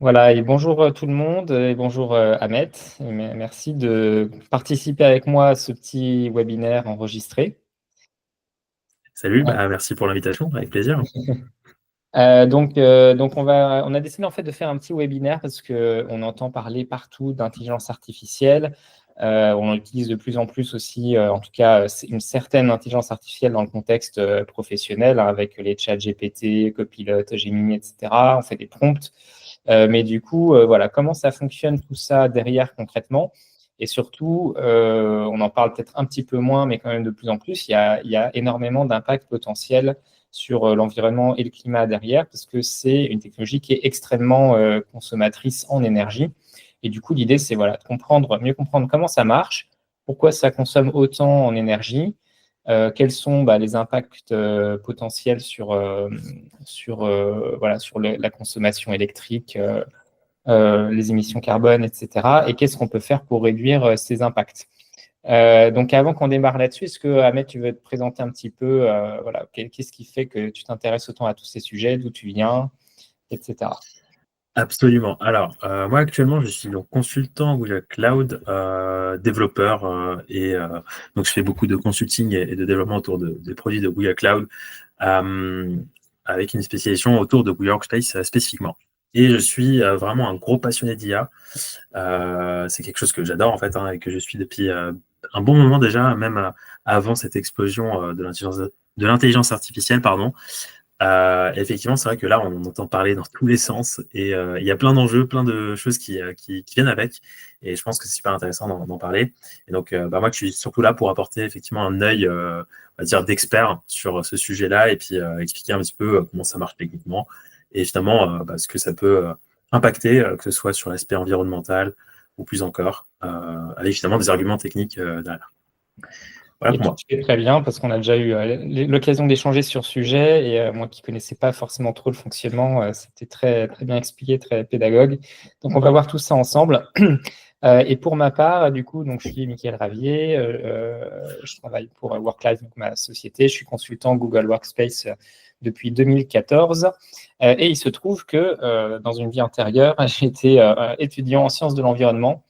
Voilà, et bonjour tout le monde, et bonjour Ahmed. Et merci de participer avec moi à ce petit webinaire enregistré. Salut, merci pour l'invitation, avec plaisir. Donc on a décidé en fait de faire un petit webinaire parce qu'on entend parler partout d'intelligence artificielle. On utilise de plus en plus aussi, en tout cas, une certaine intelligence artificielle dans le contexte professionnel, hein, avec les chats GPT, Copilot, Gemini, etc. On fait des prompts. Mais du coup, voilà, comment ça fonctionne tout ça derrière concrètement? Et surtout, on en parle peut-être un petit peu moins, mais quand même de plus en plus, il y a énormément d'impact potentiel sur l'environnement et le climat derrière, parce que c'est une technologie qui est extrêmement consommatrice en énergie. Et du coup, l'idée, c'est voilà, de mieux comprendre comment ça marche, pourquoi ça consomme autant en énergie, quels sont les impacts potentiels sur la consommation électrique, les émissions carbone, etc. Et qu'est-ce qu'on peut faire pour réduire ces impacts. Donc, avant qu'on démarre là-dessus, est-ce que, Ahmed, tu veux te présenter un petit peu, voilà, qu'est-ce qui fait que tu t'intéresses autant à tous ces sujets, d'où tu viens, etc. Absolument. Alors, moi actuellement, je suis donc consultant Google Cloud, développeur, donc je fais beaucoup de consulting et de développement autour des produits de Google Cloud, euh, avec une spécialisation autour de Google Workspace spécifiquement. Et je suis vraiment un gros passionné d'IA. C'est quelque chose que j'adore en fait, hein, et que je suis depuis un bon moment déjà, même avant cette explosion de l'intelligence artificielle, pardon. Effectivement, c'est vrai que là, on entend parler dans tous les sens et il y a plein d'enjeux, plein de choses qui viennent avec. Et je pense que c'est super intéressant d'en parler. Et donc, moi, je suis surtout là pour apporter effectivement un œil, on va dire, d'expert sur ce sujet-là et puis expliquer un petit peu comment ça marche techniquement et finalement ce que ça peut impacter, que ce soit sur l'aspect environnemental ou plus encore, avec finalement des arguments techniques derrière. Voilà Et pour tu moi. fais très bien parce qu'on a déjà eu l'occasion d'échanger sur ce sujet et moi qui ne connaissais pas forcément trop le fonctionnement, c'était très, très bien expliqué, très pédagogue. Donc, on va voir tout ça ensemble. Et pour ma part, du coup, donc, je suis Mickaël Ravier, je travaille pour Worklife, donc ma société. Je suis consultant Google Workspace depuis 2014. Et il se trouve que dans une vie antérieure, j'étais étudiant en sciences de l'environnement.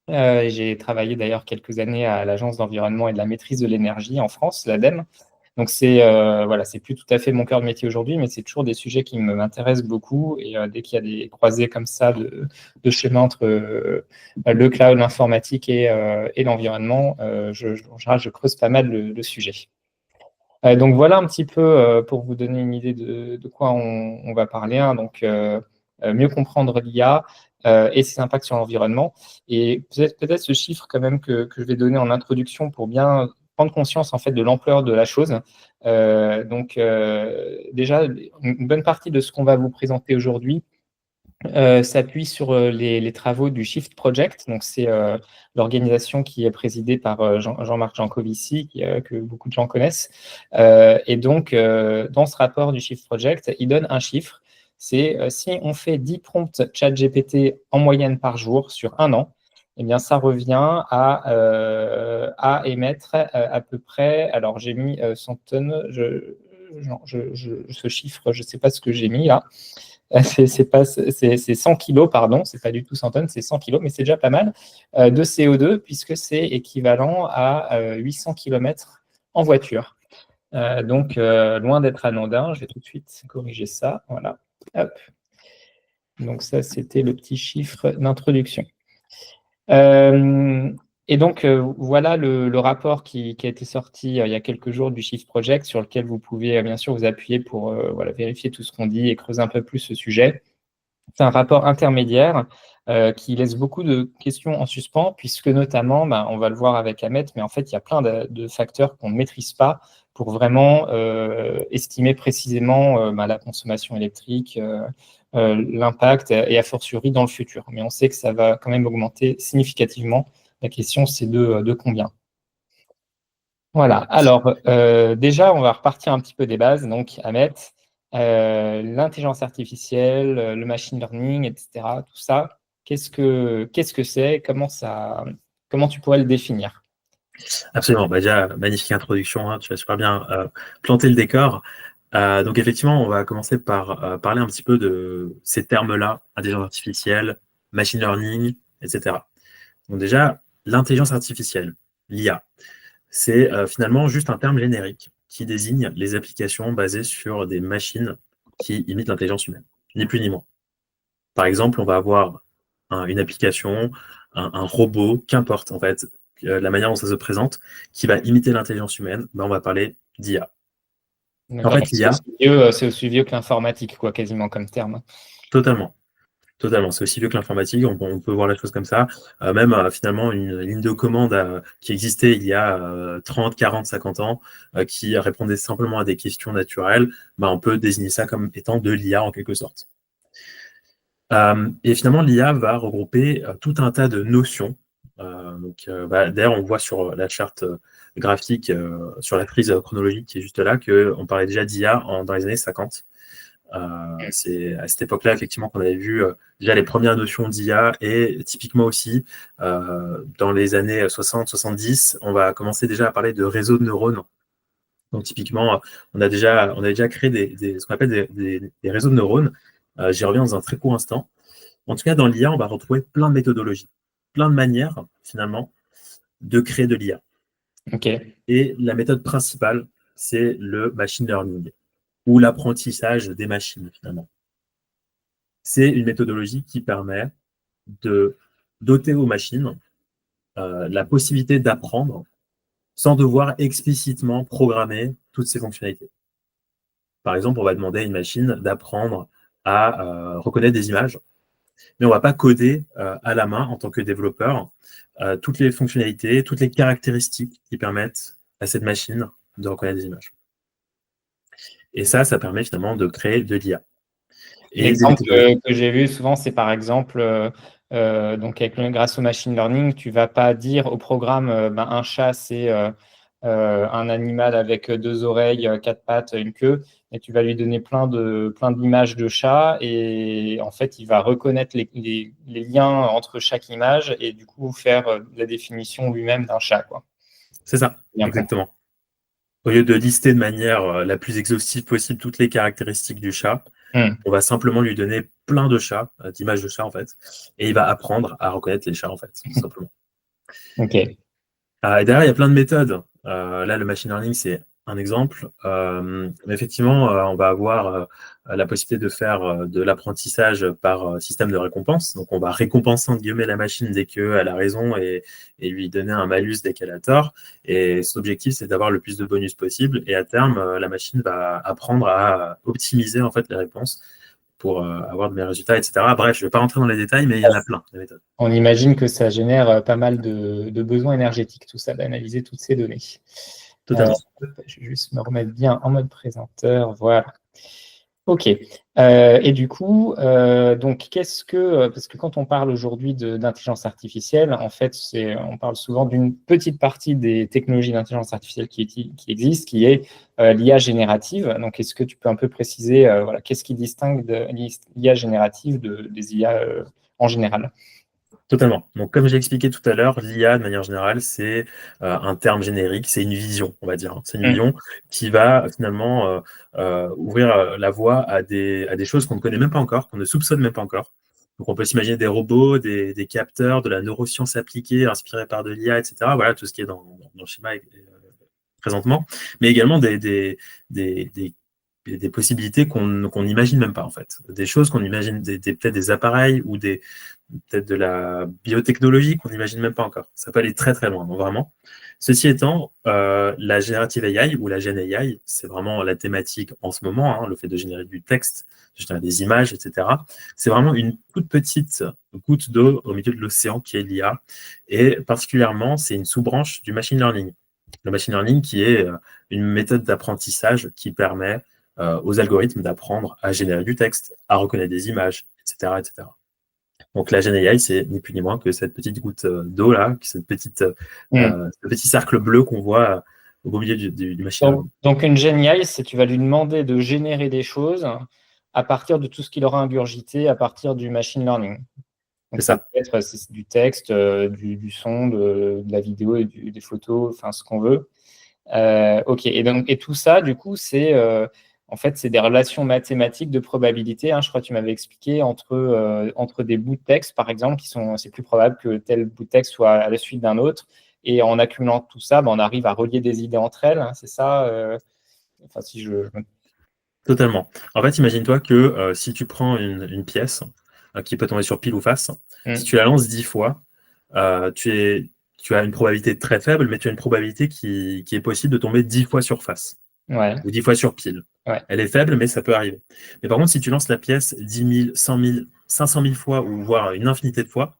J'ai travaillé d'ailleurs quelques années à l'Agence d'environnement et de la maîtrise de l'énergie en France, l'ADEME. Donc c'est plus tout à fait mon cœur de métier aujourd'hui, mais c'est toujours des sujets qui m'intéressent beaucoup. Et dès qu'il y a des croisées comme ça de chemin entre le cloud, l'informatique et l'environnement, en général, je creuse pas mal le sujet. Donc voilà un petit peu pour vous donner une idée de quoi on va parler, hein. Donc mieux comprendre l'IA et ses impacts sur l'environnement. Et peut-être ce chiffre quand même que je vais donner en introduction pour bien prendre conscience en fait de l'ampleur de la chose. Déjà, une bonne partie de ce qu'on va vous présenter aujourd'hui s'appuie sur les travaux du Shift Project. Donc, c'est l'organisation qui est présidée par Jean-Marc Jancovici, que beaucoup de gens connaissent. Et donc, dans ce rapport du Shift Project, il donne un chiffre. C'est si on fait 10 prompts ChatGPT en moyenne par jour sur un an, eh bien, ça revient à émettre à peu près, alors j'ai mis 100 tonnes, ce chiffre, je ne sais pas ce que j'ai mis là. C'est 100 kilos, pardon, c'est pas du tout 100 tonnes, c'est 100 kilos, mais c'est déjà pas mal de CO2 puisque c'est équivalent à 800 kilomètres en voiture. Loin d'être anodin, je vais tout de suite corriger ça. Voilà. Hop. Donc, ça, c'était le petit chiffre d'introduction. Euh, voilà le rapport qui a été sorti il y a quelques jours du Shift Project sur lequel vous pouvez bien sûr vous appuyer pour voilà, vérifier tout ce qu'on dit et creuser un peu plus ce sujet. C'est un rapport intermédiaire qui laisse beaucoup de questions en suspens, puisque notamment, on va le voir avec Ahmed, mais en fait, il y a plein de facteurs qu'on ne maîtrise pas pour vraiment estimer précisément la consommation électrique, l'impact, et a fortiori dans le futur. Mais on sait que ça va quand même augmenter significativement. La question, c'est de combien. Voilà. Alors, déjà, on va repartir un petit peu des bases. Donc, Ahmed, l'intelligence artificielle, le machine learning, etc., tout ça, qu'est-ce que c'est? Comment tu pourrais le définir? Absolument. Déjà, magnifique introduction, hein, tu as super bien planté le décor. Donc effectivement, on va commencer par parler un petit peu de ces termes-là, intelligence artificielle, machine learning, etc. Donc déjà, l'intelligence artificielle, l'IA, c'est finalement juste un terme générique qui désigne les applications basées sur des machines qui imitent l'intelligence humaine, ni plus ni moins. Par exemple, on va avoir une application, un robot, qu'importe en fait, la manière dont ça se présente, qui va imiter l'intelligence humaine, ben, on va parler d'IA. En D'accord, donc fait, l'IA, c'est aussi vieux que l'informatique, quoi, quasiment comme terme. totalement. Totalement, c'est aussi vieux que l'informatique, on peut voir la chose comme ça. Même finalement, une ligne de commande qui existait il y a 30, 40, 50 ans, qui répondait simplement à des questions naturelles, bah, on peut désigner ça comme étant de l'IA en quelque sorte. Et finalement, l'IA va regrouper tout un tas de notions. D'ailleurs, on voit sur la charte graphique, sur la frise chronologique qui est juste là, qu'on parlait déjà d'IA dans les années 50. C'est à cette époque-là, effectivement, qu'on avait vu déjà les premières notions d'IA et typiquement aussi, dans les années 60-70, on va commencer déjà à parler de réseaux de neurones. Donc, typiquement, on a déjà créé ce qu'on appelle des réseaux de neurones. J'y reviens dans un très court instant. En tout cas, dans l'IA, on va retrouver plein de méthodologies, plein de manières, finalement, de créer de l'IA. Ok. Et la méthode principale, c'est le machine learning ou l'apprentissage des machines, finalement. C'est une méthodologie qui permet de doter aux machines la possibilité d'apprendre sans devoir explicitement programmer toutes ces fonctionnalités. Par exemple, on va demander à une machine d'apprendre à reconnaître des images, mais on ne va pas coder à la main en tant que développeur toutes les fonctionnalités, toutes les caractéristiques qui permettent à cette machine de reconnaître des images. Et ça permet finalement de créer de l'IA. L'exemple que j'ai vu souvent, c'est par exemple, donc grâce au machine learning, tu ne vas pas dire au programme, un chat, c'est un animal avec deux oreilles, quatre pattes, une queue, et tu vas lui donner plein d'images de chats, et en fait, il va reconnaître les liens entre chaque image, et du coup, faire la définition lui-même d'un chat, quoi. C'est ça, exactement. Au lieu de lister de manière la plus exhaustive possible toutes les caractéristiques du chat, on va simplement lui donner plein de chats, d'images de chats en fait, et il va apprendre à reconnaître les chats en fait, tout simplement. Ok. Et derrière, il y a plein de méthodes. Là, le machine learning, c'est un exemple. Mais effectivement, on va avoir la possibilité de faire de l'apprentissage par système de récompense. Donc, on va récompenser entre guillemets la machine dès qu'elle a raison et lui donner un malus dès qu'elle a tort. Et son objectif, c'est d'avoir le plus de bonus possible. Et à terme, la machine va apprendre à optimiser en fait les réponses pour avoir de meilleurs résultats, etc. Bref, je ne vais pas rentrer dans les détails, mais il y en a plein de méthodes. On imagine que ça génère pas mal de besoins énergétiques, tout ça, d'analyser toutes ces données. Totalement. Je vais juste me remettre bien en mode présenteur. Voilà. Ok. Et du coup, donc, parce que quand on parle aujourd'hui d'intelligence artificielle, en fait, on parle souvent d'une petite partie des technologies d'intelligence artificielle qui existent, qui est l'IA générative. Donc, est-ce que tu peux un peu préciser, voilà, qu'est-ce qui distingue l'IA générative des IA en général? Totalement. Donc, comme j'ai expliqué tout à l'heure, l'IA, de manière générale, c'est un terme générique, c'est une vision, on va dire. C'est une vision qui va finalement ouvrir la voie à des choses qu'on ne connaît même pas encore, qu'on ne soupçonne même pas encore. Donc, on peut s'imaginer des robots, des capteurs, de la neuroscience appliquée, inspirée par de l'IA, etc. Voilà, tout ce qui est dans le schéma présentement, mais également des possibilités qu'on n'imagine même pas, en fait. Des choses qu'on imagine, peut-être des appareils ou peut-être de la biotechnologie qu'on n'imagine même pas encore. Ça peut aller très très loin, donc vraiment. Ceci étant, la générative AI ou la Gen AI, c'est vraiment la thématique en ce moment, hein, le fait de générer du texte, de générer des images, etc. C'est vraiment une toute petite goutte d'eau au milieu de l'océan qui est l'IA. Et particulièrement, c'est une sous-branche du machine learning. Le machine learning qui est une méthode d'apprentissage qui permet aux algorithmes d'apprendre à générer du texte, à reconnaître des images, etc. etc. Donc la Gen AI, c'est ni plus ni moins que cette petite goutte d'eau là, ce petit cercle bleu qu'on voit au milieu du machine learning. Donc une Gen AI, c'est tu vas lui demander de générer des choses à partir de tout ce qu'il aura ingurgité à partir du machine learning. Donc ça peut être du texte, du son, de la vidéo, et des photos, enfin ce qu'on veut. Ok, et tout ça, du coup, c'est En fait, c'est des relations mathématiques de probabilité. Hein, je crois que tu m'avais expliqué entre des bouts de texte, par exemple, c'est plus probable que tel bout de texte soit à la suite d'un autre. Et en accumulant tout ça, on arrive à relier des idées entre elles. Hein, c'est ça. Enfin, si je... Totalement. En fait, imagine-toi que si tu prends une pièce qui peut tomber sur pile ou face, si tu la lances 10 fois, tu as une probabilité très faible, mais tu as une probabilité qui est possible de tomber 10 fois sur face. Ouais. Ou 10 fois sur pile. Ouais. Elle est faible, mais ça peut arriver. Mais par contre, si tu lances la pièce 10 000, 100 000, 500 000 fois, ou voire une infinité de fois,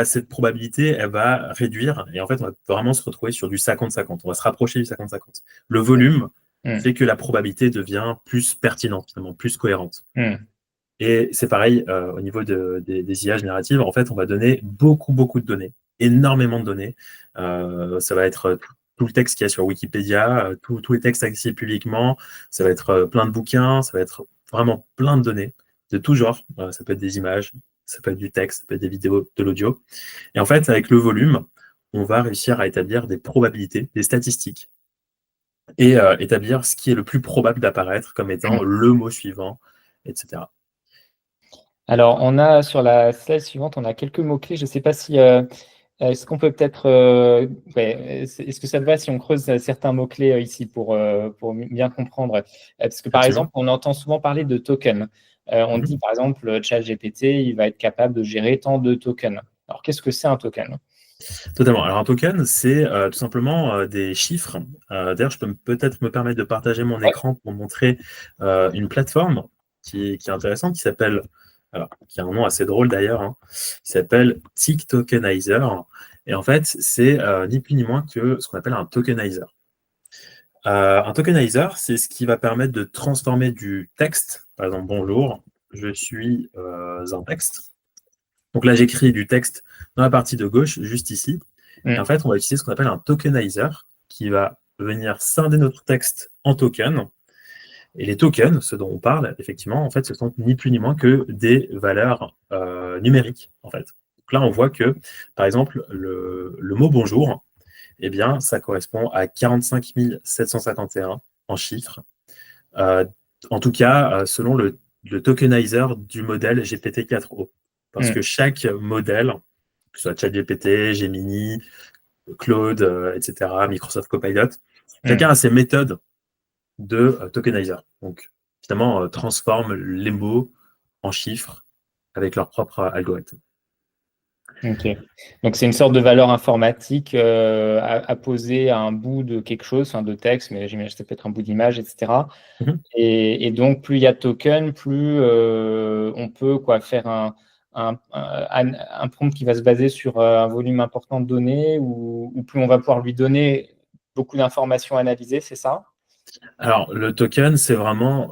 cette probabilité, elle va réduire. Et en fait, on va vraiment se retrouver sur du 50-50. On va se rapprocher du 50-50. Le volume fait que la probabilité devient plus pertinente, finalement, plus cohérente. Et c'est pareil au niveau des IA génératives. En fait, on va donner beaucoup, beaucoup de données, énormément de données. Ça va être tout le texte qu'il y a sur Wikipédia, tous les textes accessibles publiquement, ça va être plein de bouquins, ça va être vraiment plein de données de tout genre. Ça peut être des images, ça peut être du texte, ça peut être des vidéos, de l'audio. Et en fait, avec le volume, on va réussir à établir des probabilités, des statistiques, et établir ce qui est le plus probable d'apparaître comme étant le mot suivant, etc. Alors, on a sur la slide suivante, on a quelques mots-clés. Je ne sais pas si... est-ce qu'on peut peut-être... est-ce que ça te va si on creuse certains mots-clés ici pour bien comprendre? Parce que, par exemple, on entend souvent parler de tokens. On dit, par exemple, ChatGPT, il va être capable de gérer tant de tokens. Alors, qu'est-ce que c'est un token? Totalement. Alors, un token, c'est tout simplement des chiffres. D'ailleurs, je peux peut-être me permettre de partager mon écran pour montrer une plateforme qui est intéressante, qui a un nom assez drôle d'ailleurs, hein, qui s'appelle TikTokenizer. Et en fait, c'est ni plus ni moins que ce qu'on appelle un tokenizer. Un tokenizer, c'est ce qui va permettre de transformer du texte. Par exemple, bonjour, je suis un texte. Donc là, j'écris du texte dans la partie de gauche, juste ici. Et en fait, on va utiliser ce qu'on appelle un tokenizer qui va venir scinder notre texte en tokens. Et les tokens, ce dont on parle, effectivement, en fait, ce sont ni plus ni moins que des valeurs numériques, en fait. Donc là, on voit que, par exemple, le mot bonjour, eh bien, ça correspond à 45 751 en chiffres. En tout cas, selon le tokenizer du modèle GPT-4o. Parce que chaque modèle, que ce soit ChatGPT, Gemini, Claude, etc., Microsoft Copilot, chacun a ses méthodes de tokenizer. Donc, finalement, transforme les mots en chiffres avec leur propre algorithme. Ok. Donc, c'est une sorte de valeur informatique à poser à un bout de quelque chose, de texte, mais j'imagine que ça peut être un bout d'image, etc. Et donc, plus il y a de tokens, plus on peut faire un prompt qui va se baser sur un volume important de données, ou plus on va pouvoir lui donner beaucoup d'informations analysées, c'est ça? Alors, le token, c'est vraiment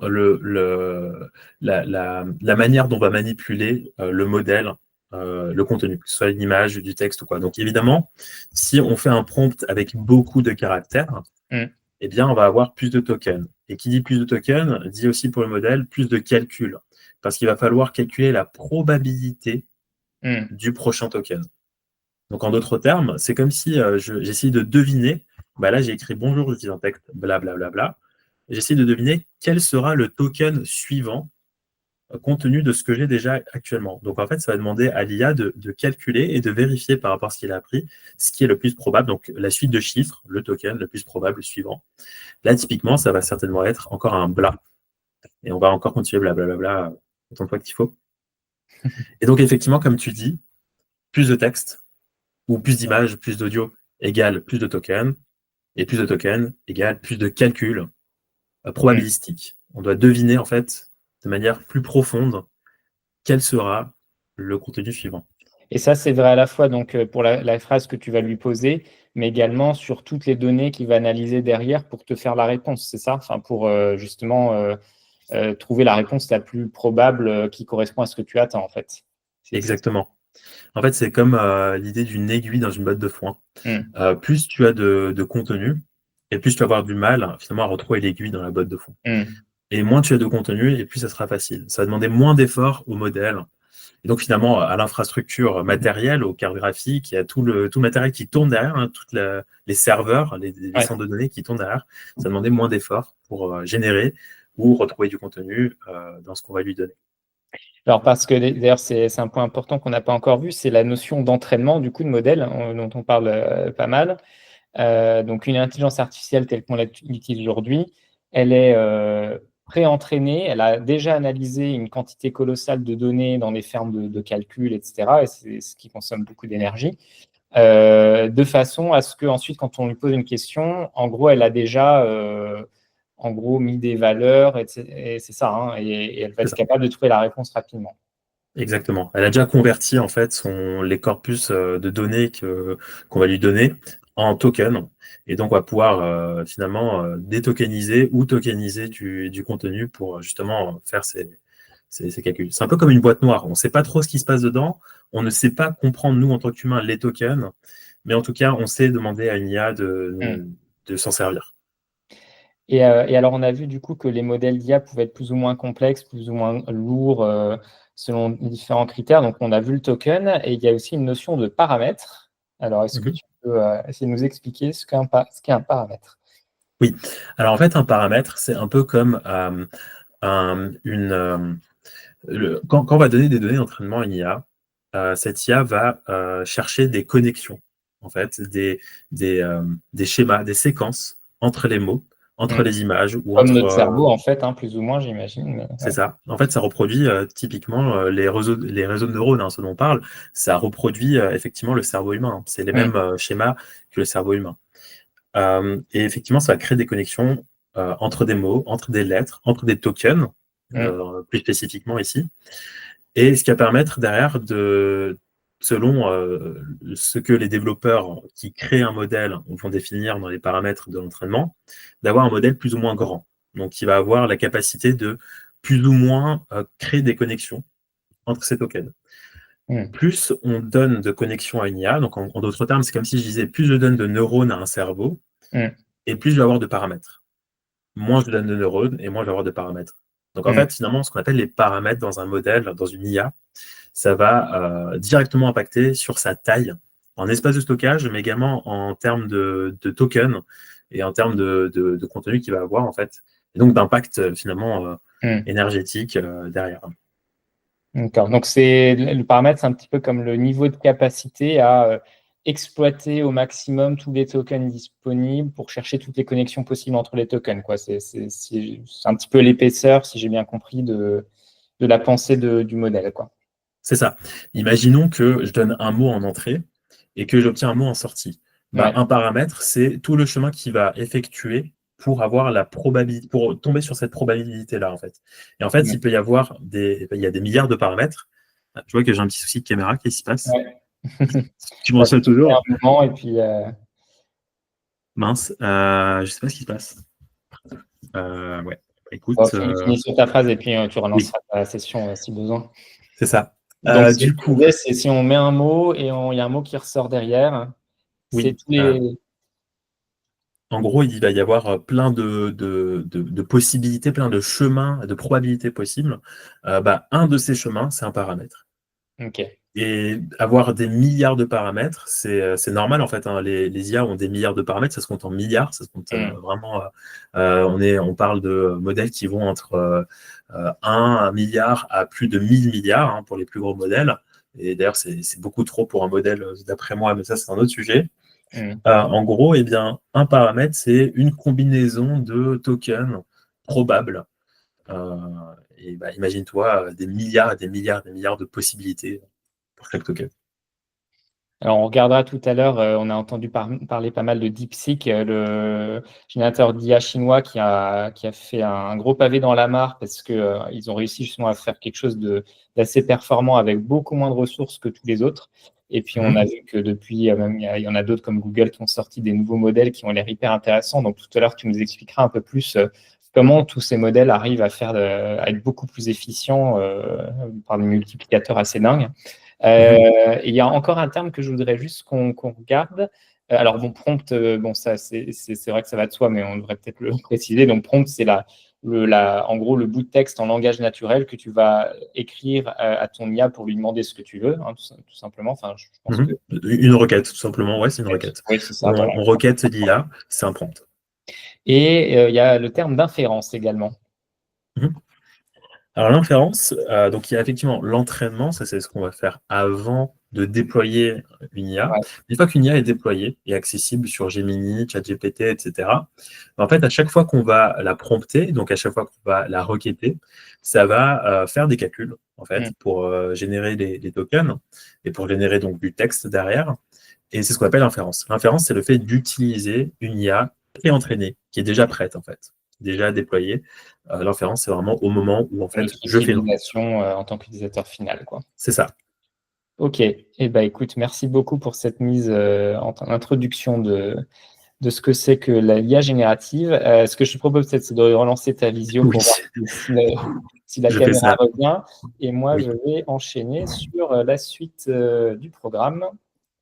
la manière dont on va manipuler le modèle, le contenu, que ce soit une image, du texte ou quoi. Donc, évidemment, si on fait un prompt avec beaucoup de caractères, eh bien, on va avoir plus de tokens. Et qui dit plus de tokens, dit aussi pour le modèle plus de calcul. Parce qu'il va falloir calculer la probabilité du prochain token. Donc, en d'autres termes, c'est comme si j'essayais de deviner. Là, j'ai écrit bonjour, je dis un texte, blablabla. J'essaie de deviner quel sera le token suivant compte tenu de ce que j'ai déjà actuellement. Donc, en fait, ça va demander à l'IA de calculer et de vérifier par rapport à ce qu'il a appris ce qui est le plus probable. Donc, la suite de chiffres, le token le plus probable suivant. Là, typiquement, ça va certainement être encore un bla. Et on va encore continuer blablabla autant de fois qu'il faut. Et donc, effectivement, comme tu dis, plus de texte ou plus d'images, plus d'audio égale plus de tokens. Et plus de tokens égale plus de calculs probabilistique. On doit deviner, en fait, de manière plus profonde, quel sera le contenu suivant. Et ça, c'est vrai à la fois donc, pour la phrase que tu vas lui poser, mais également sur toutes les données qu'il va analyser derrière pour te faire la réponse, c'est ça? Pour justement trouver la réponse la plus probable qui correspond à ce que tu attends, en fait. Exactement. En fait, c'est comme l'idée d'une aiguille dans une botte de foin. Plus tu as de contenu, et plus tu vas avoir du mal, finalement, à retrouver l'aiguille dans la botte de foin. Et moins tu as de contenu, et plus ça sera facile. Ça va demander moins d'efforts au modèle. Et donc, finalement, à l'infrastructure matérielle, aux cartes graphiques, il y a tout le matériel qui tourne derrière, les serveurs, les centres de données qui tournent derrière. Ça va demander moins d'efforts pour générer ou retrouver du contenu dans ce qu'on va lui donner. Alors, parce que d'ailleurs, c'est un point important qu'on n'a pas encore vu, c'est la notion d'entraînement du coup de modèle, dont on parle pas mal. Donc, une intelligence artificielle telle qu'on l'utilise aujourd'hui, elle est pré-entraînée, elle a déjà analysé une quantité colossale de données dans des fermes de calcul, etc. Et c'est ce qui consomme beaucoup d'énergie. De façon à ce qu'ensuite, quand on lui pose une question, en gros, elle a déjà en gros mis des valeurs, et c'est ça, hein, et elle va être capable de trouver la réponse rapidement. Exactement. Elle a déjà converti en fait les corpus de données qu'on va lui donner en tokens. Et donc, on va pouvoir finalement détokeniser ou tokeniser du contenu pour justement faire ces calculs. C'est un peu comme une boîte noire. On ne sait pas trop ce qui se passe dedans. On ne sait pas comprendre, nous, en tant qu'humains, les tokens. Mais en tout cas, on sait demander à une IA de s'en servir. Et alors, on a vu du coup que les modèles d'IA pouvaient être plus ou moins complexes, plus ou moins lourds selon différents critères. Donc, on a vu le token et il y a aussi une notion de paramètre. Alors, est-ce que tu peux essayer de nous expliquer ce qu'est un paramètre? Oui. Alors, en fait, un paramètre, c'est un peu comme quand on va donner des données d'entraînement à une IA, cette IA va chercher des connexions, en fait, des schémas, des séquences entre les mots, entre les images ou Comme entre. notre cerveau, en fait, hein, plus ou moins, j'imagine. C'est ça. En fait, ça reproduit typiquement les réseaux de neurones, hein, ce dont on parle. Ça reproduit effectivement le cerveau humain. C'est les mêmes schémas que le cerveau humain. Et effectivement, ça va créer des connexions entre des mots, entre des lettres, entre des tokens, plus spécifiquement ici. Et ce qui va permettre derrière selon ce que les développeurs qui créent un modèle vont définir dans les paramètres de l'entraînement, d'avoir un modèle plus ou moins grand. Donc, qui va avoir la capacité de plus ou moins créer des connexions entre ces tokens. Plus on donne de connexions à une IA, donc en d'autres termes, c'est comme si je disais, plus je donne de neurones à un cerveau, et plus je vais avoir de paramètres. Moins je donne de neurones, et moins je vais avoir de paramètres. Donc en fait, finalement, ce qu'on appelle les paramètres dans un modèle, dans une IA, ça va directement impacter sur sa taille, en espace de stockage, mais également en termes de tokens, et en termes de contenu qu'il va avoir, en fait. Et donc d'impact, finalement, énergétique derrière. D'accord. Donc, le paramètre, c'est un petit peu comme le niveau de capacité à exploiter au maximum tous les tokens disponibles pour chercher toutes les connexions possibles entre les tokens, quoi. C'est un petit peu l'épaisseur, si j'ai bien compris, de la pensée du modèle, quoi. C'est ça. Imaginons que je donne un mot en entrée et que j'obtiens un mot en sortie. Un paramètre, c'est tout le chemin qu'il va effectuer pour avoir la probabilité, pour tomber sur cette probabilité-là, en fait. Et en fait, il peut y avoir il y a des milliards de paramètres. Je vois que j'ai un petit souci de caméra, qu'est-ce qui se passe? Tu me reçois toujours? Un moment et puis. Mince, je sais pas ce qui se passe. Ouais, écoute. Finis sur ta phrase et puis tu relanceras ta session si besoin. C'est ça. Donc, Du coup, c'est si on met un mot et il y a un mot qui ressort derrière, c'est tous les. En gros, il va y avoir plein de possibilités, plein de chemins, de probabilités possibles. Un de ces chemins, c'est un paramètre. Ok. Et avoir des milliards de paramètres, c'est normal en fait. Hein. Les IA ont des milliards de paramètres, ça se compte en milliards, ça se compte vraiment. On parle de modèles qui vont entre 1 milliard à plus de 1000 milliards hein, pour les plus gros modèles. Et d'ailleurs, c'est beaucoup trop pour un modèle, d'après moi, mais ça, c'est un autre sujet. En gros, eh bien, un paramètre, c'est une combinaison de tokens probables. Imagine-toi des milliards et des milliards et des milliards de possibilités pour chaque token. Alors, on regardera tout à l'heure, on a entendu parler pas mal de DeepSeek, le générateur d'IA chinois qui a fait un gros pavé dans la mare parce qu'ils ont réussi justement à faire quelque chose d'assez performant avec beaucoup moins de ressources que tous les autres. Et puis, on a vu que depuis, même, il y en a d'autres comme Google qui ont sorti des nouveaux modèles qui ont l'air hyper intéressants. Donc, tout à l'heure, tu nous expliqueras un peu plus comment tous ces modèles arrivent à être beaucoup plus efficients par des multiplicateurs assez dingues. Il y a encore un terme que je voudrais juste qu'on regarde. Alors, bon, prompt, ça, c'est vrai que ça va de soi, mais on devrait peut-être le préciser. Donc, prompt, c'est en gros le bout de texte en langage naturel que tu vas écrire à ton IA pour lui demander ce que tu veux, hein, tout simplement. Enfin, je pense que... Une requête, tout simplement. Ouais, c'est une requête. Oui, c'est ça. On requête l'IA, c'est un prompt. Et il y a le terme d'inférence également. Mhm. Alors l'inférence, donc il y a effectivement l'entraînement, ça c'est ce qu'on va faire avant de déployer une IA. Ouais. Une fois qu'une IA est déployée et accessible sur Gemini, ChatGPT, etc., en fait, à chaque fois qu'on va la prompter, donc à chaque fois qu'on va la requêter, ça va faire des calculs en Mm. fait pour générer des tokens et pour générer donc du texte derrière. Et c'est ce qu'on appelle l'inférence. L'inférence, c'est le fait d'utiliser une IA pré-entraînée, qui est déjà prête en fait, déjà déployée. L'inférence, c'est vraiment au moment où en fait Notre je fais une requête. utilisation en tant qu'utilisateur final, quoi. C'est ça. Ok, eh ben, écoute, merci beaucoup pour cette mise en introduction de ce que c'est que la l'IA générative. Ce que je te propose peut-être, c'est de relancer ta visio Oui, pour voir si la je fais caméra ça. revient. Et moi, Oui. je vais enchaîner sur la suite du programme,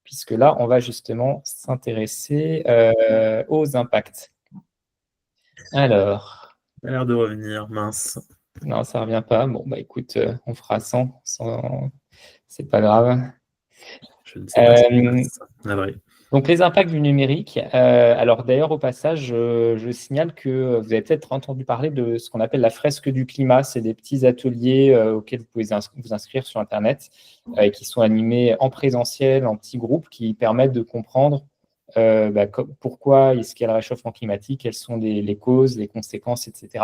puisque là, on va justement s'intéresser aux impacts. Alors, Ça a l'air de revenir, mince. non, ça ne revient pas. Bon, bah écoute, on fera sans c'est pas grave. Je ne sais pas ce qui se Euh, passe. Navré. Donc, les impacts du numérique. Alors, d'ailleurs, au passage, je signale que vous avez peut-être entendu parler de ce qu'on appelle la fresque du climat. C'est des petits ateliers auxquels vous pouvez vous inscrire sur Internet et qui sont animés en présentiel, en petits groupes, qui permettent de comprendre pourquoi est-ce qu'il y a le réchauffement climatique, quelles sont les causes, les conséquences, etc.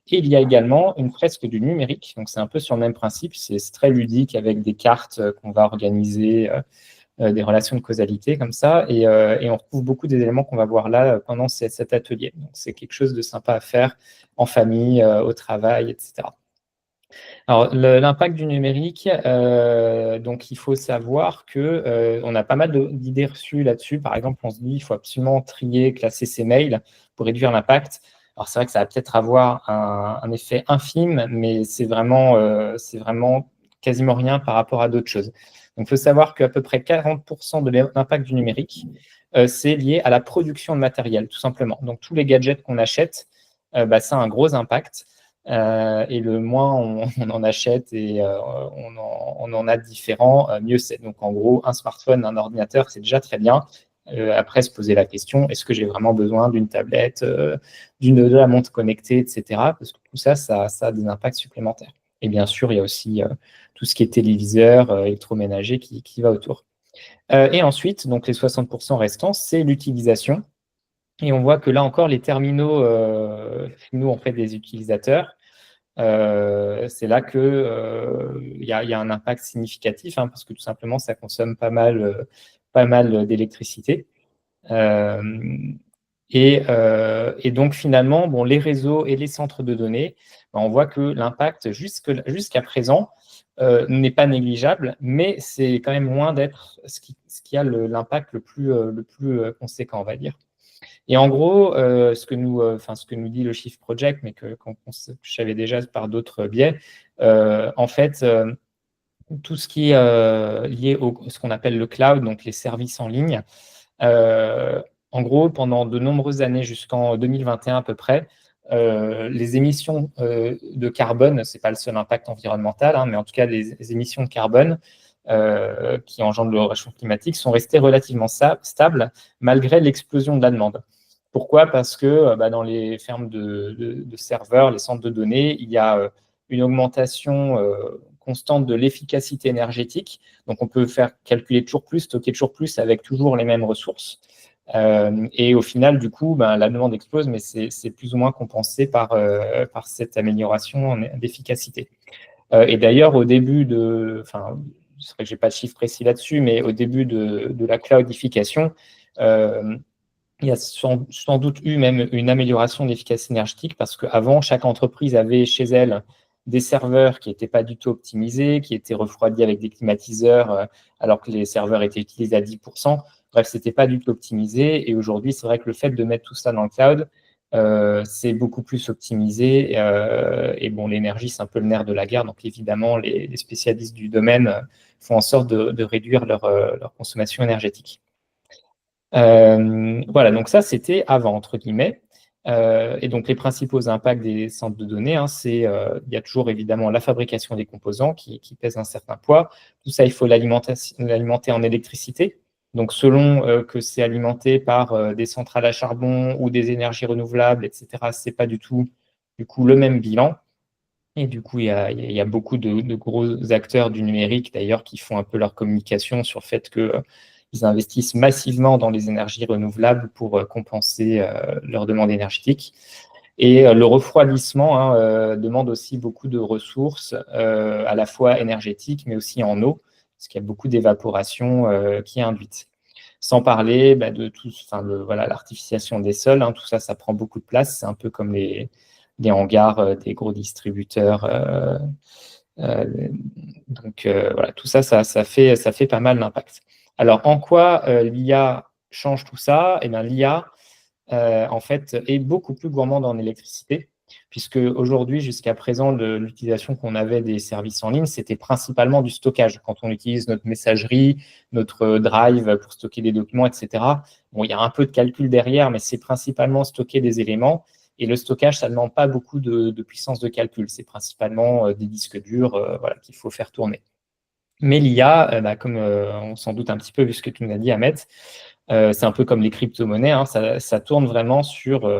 Et il y a également une fresque du numérique. Donc, c'est un peu sur le même principe. C'est très ludique avec des cartes qu'on va organiser. Des relations de causalité comme ça. Et on retrouve beaucoup des éléments qu'on va voir là pendant cet atelier. Donc, c'est quelque chose de sympa à faire en famille, au travail, etc. Alors, l'impact du numérique, donc il faut savoir que on a pas mal d'idées reçues là-dessus. Par exemple, on se dit qu'il faut absolument trier, classer ses mails pour réduire l'impact. Alors, c'est vrai que ça va peut-être avoir un effet infime, mais c'est vraiment quasiment rien par rapport à d'autres choses. Donc, il faut savoir qu'à peu près 40% de l'impact du numérique, c'est lié à la production de matériel, tout simplement. Donc, tous les gadgets qu'on achète, ça a un gros impact. Et le moins on en achète et on en a différents, mieux c'est. Donc en gros, un smartphone, un ordinateur, c'est déjà très bien. Après, se poser la question, est-ce que j'ai vraiment besoin d'une tablette, de la montre connectée, etc. Parce que tout ça, ça a des impacts supplémentaires. Et bien sûr, il y a aussi tout ce qui est téléviseur, électroménager qui va autour. Et ensuite, donc les 60% restants, c'est l'utilisation. Et on voit que là encore, les terminaux finaux en fait des utilisateurs, c'est là que y a un impact significatif, hein, parce que tout simplement, ça consomme pas mal d'électricité. Euh, et donc finalement, bon, les réseaux et les centres de données, ben, on voit que l'impact jusqu'à présent n'est pas négligeable, mais c'est quand même loin d'être ce qui a l'impact le plus conséquent, on va dire. Et en gros, ce que nous dit le Shift Project, mais que je savais déjà par d'autres biais, en fait, tout ce qui est lié à ce qu'on appelle le cloud, donc les services en ligne, euh, en gros, pendant de nombreuses années, jusqu'en 2021 à peu près, les émissions de carbone, ce n'est pas le seul impact environnemental, hein, mais en tout cas, les émissions de carbone qui engendrent le réchauffement climatique sont restées relativement stables malgré l'explosion de la demande. Pourquoi? Parce que dans les fermes de serveurs, les centres de données, il y a une augmentation constante de l'efficacité énergétique. Donc, on peut faire calculer toujours plus, stocker toujours plus avec toujours les mêmes ressources. Et au final, du coup, la demande explose, mais c'est plus ou moins compensé par cette amélioration d'efficacité. Et d'ailleurs, au début c'est vrai que je n'ai pas de chiffre précis là-dessus, mais au début de la cloudification, il y a sans doute eu même une amélioration de l'efficacité énergétique parce qu'avant, chaque entreprise avait chez elle des serveurs qui n'étaient pas du tout optimisés, qui étaient refroidis avec des climatiseurs, alors que les serveurs étaient utilisés à 10%. Bref, ce n'était pas du tout optimisé. Et aujourd'hui, c'est vrai que le fait de mettre tout ça dans le cloud, c'est beaucoup plus optimisé. Et bon, l'énergie, c'est un peu le nerf de la guerre. Donc, évidemment, les spécialistes du domaine font en sorte de réduire leur consommation énergétique. Voilà, donc ça, c'était avant, entre guillemets. Et donc, les principaux impacts des centres de données, hein, il y a toujours évidemment la fabrication des composants qui pèsent un certain poids. Tout ça, il faut l'alimenter en électricité. Donc, selon que c'est alimenté par des centrales à charbon ou des énergies renouvelables, etc., ce n'est pas du tout, du coup, le même bilan. Et du coup, il y a beaucoup de gros acteurs du numérique, d'ailleurs, qui font un peu leur communication sur le fait qu'ils investissent massivement dans les énergies renouvelables pour compenser leur demande énergétique. Et le refroidissement demande aussi beaucoup de ressources, à la fois énergétiques, mais aussi en eau, parce qu'il y a beaucoup d'évaporation qui est induite. Sans parler de tout, enfin, voilà, l'artificialisation des sols, tout ça, ça prend beaucoup de place. C'est un peu comme les hangars des gros distributeurs. Euh, voilà, tout ça, ça fait pas mal d'impact. Alors, en quoi l'IA change tout ça? Eh bien, l'IA, en fait, est beaucoup plus gourmande en électricité, puisque aujourd'hui, jusqu'à présent, l'utilisation qu'on avait des services en ligne, c'était principalement du stockage. Quand on utilise notre messagerie, notre drive pour stocker des documents, etc., bon, il y a un peu de calcul derrière, mais c'est principalement stocker des éléments. Et le stockage, ça ne demande pas beaucoup de puissance de calcul. C'est principalement des disques durs voilà, qu'il faut faire tourner. Mais l'IA, comme on s'en doute un petit peu vu ce que tu nous as dit, Ahmed, c'est un peu comme les crypto-monnaies, ça tourne vraiment sur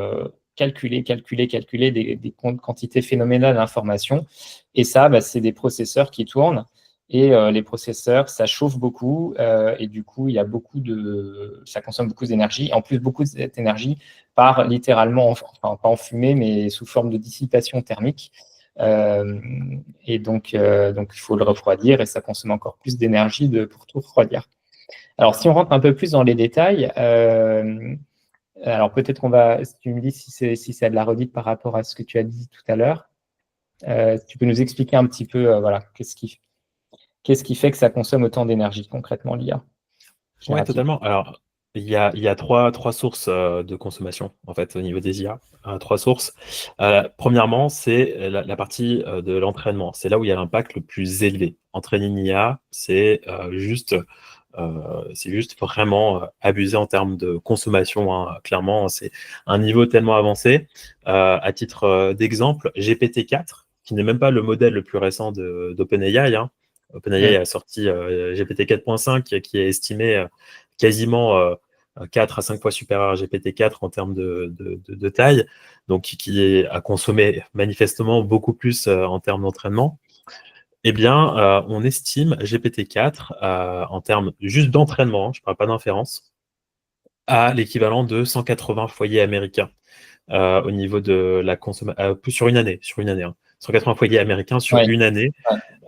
calculer des quantités phénoménales d'informations. Et ça, c'est des processeurs qui tournent. Et les processeurs, ça chauffe beaucoup. Et du coup, ça consomme beaucoup d'énergie. En plus, beaucoup de cette énergie part littéralement, enfin pas en fumée, mais sous forme de dissipation thermique. Et donc, il faut le refroidir et ça consomme encore plus d'énergie pour tout refroidir. Alors, si on rentre un peu plus dans les détails, alors peut-être si tu me dis si c'est de la redite par rapport à ce que tu as dit tout à l'heure, tu peux nous expliquer un petit peu, voilà, qu'est-ce qui fait que ça consomme autant d'énergie concrètement, l'IA? Oui, totalement. Alors, il y a trois sources de consommation, en fait, au niveau des IA. Trois sources. Premièrement, c'est la partie de l'entraînement. C'est là où il y a l'impact le plus élevé. Entraîner une IA, c'est juste vraiment abusé en termes de consommation. Clairement, c'est un niveau tellement avancé. À titre d'exemple, GPT-4, qui n'est même pas le modèle le plus récent d'OpenAI. OpenAI a sorti GPT 4.5 qui est estimé quasiment 4 à 5 fois supérieur à GPT-4 en termes de taille, donc qui a consommé manifestement beaucoup plus en termes d'entraînement. Eh bien, on estime GPT-4 en termes juste d'entraînement, je ne parle pas d'inférence, à l'équivalent de 180 foyers américains au niveau de la consommation, sur une année, 180 foyers américains sur une année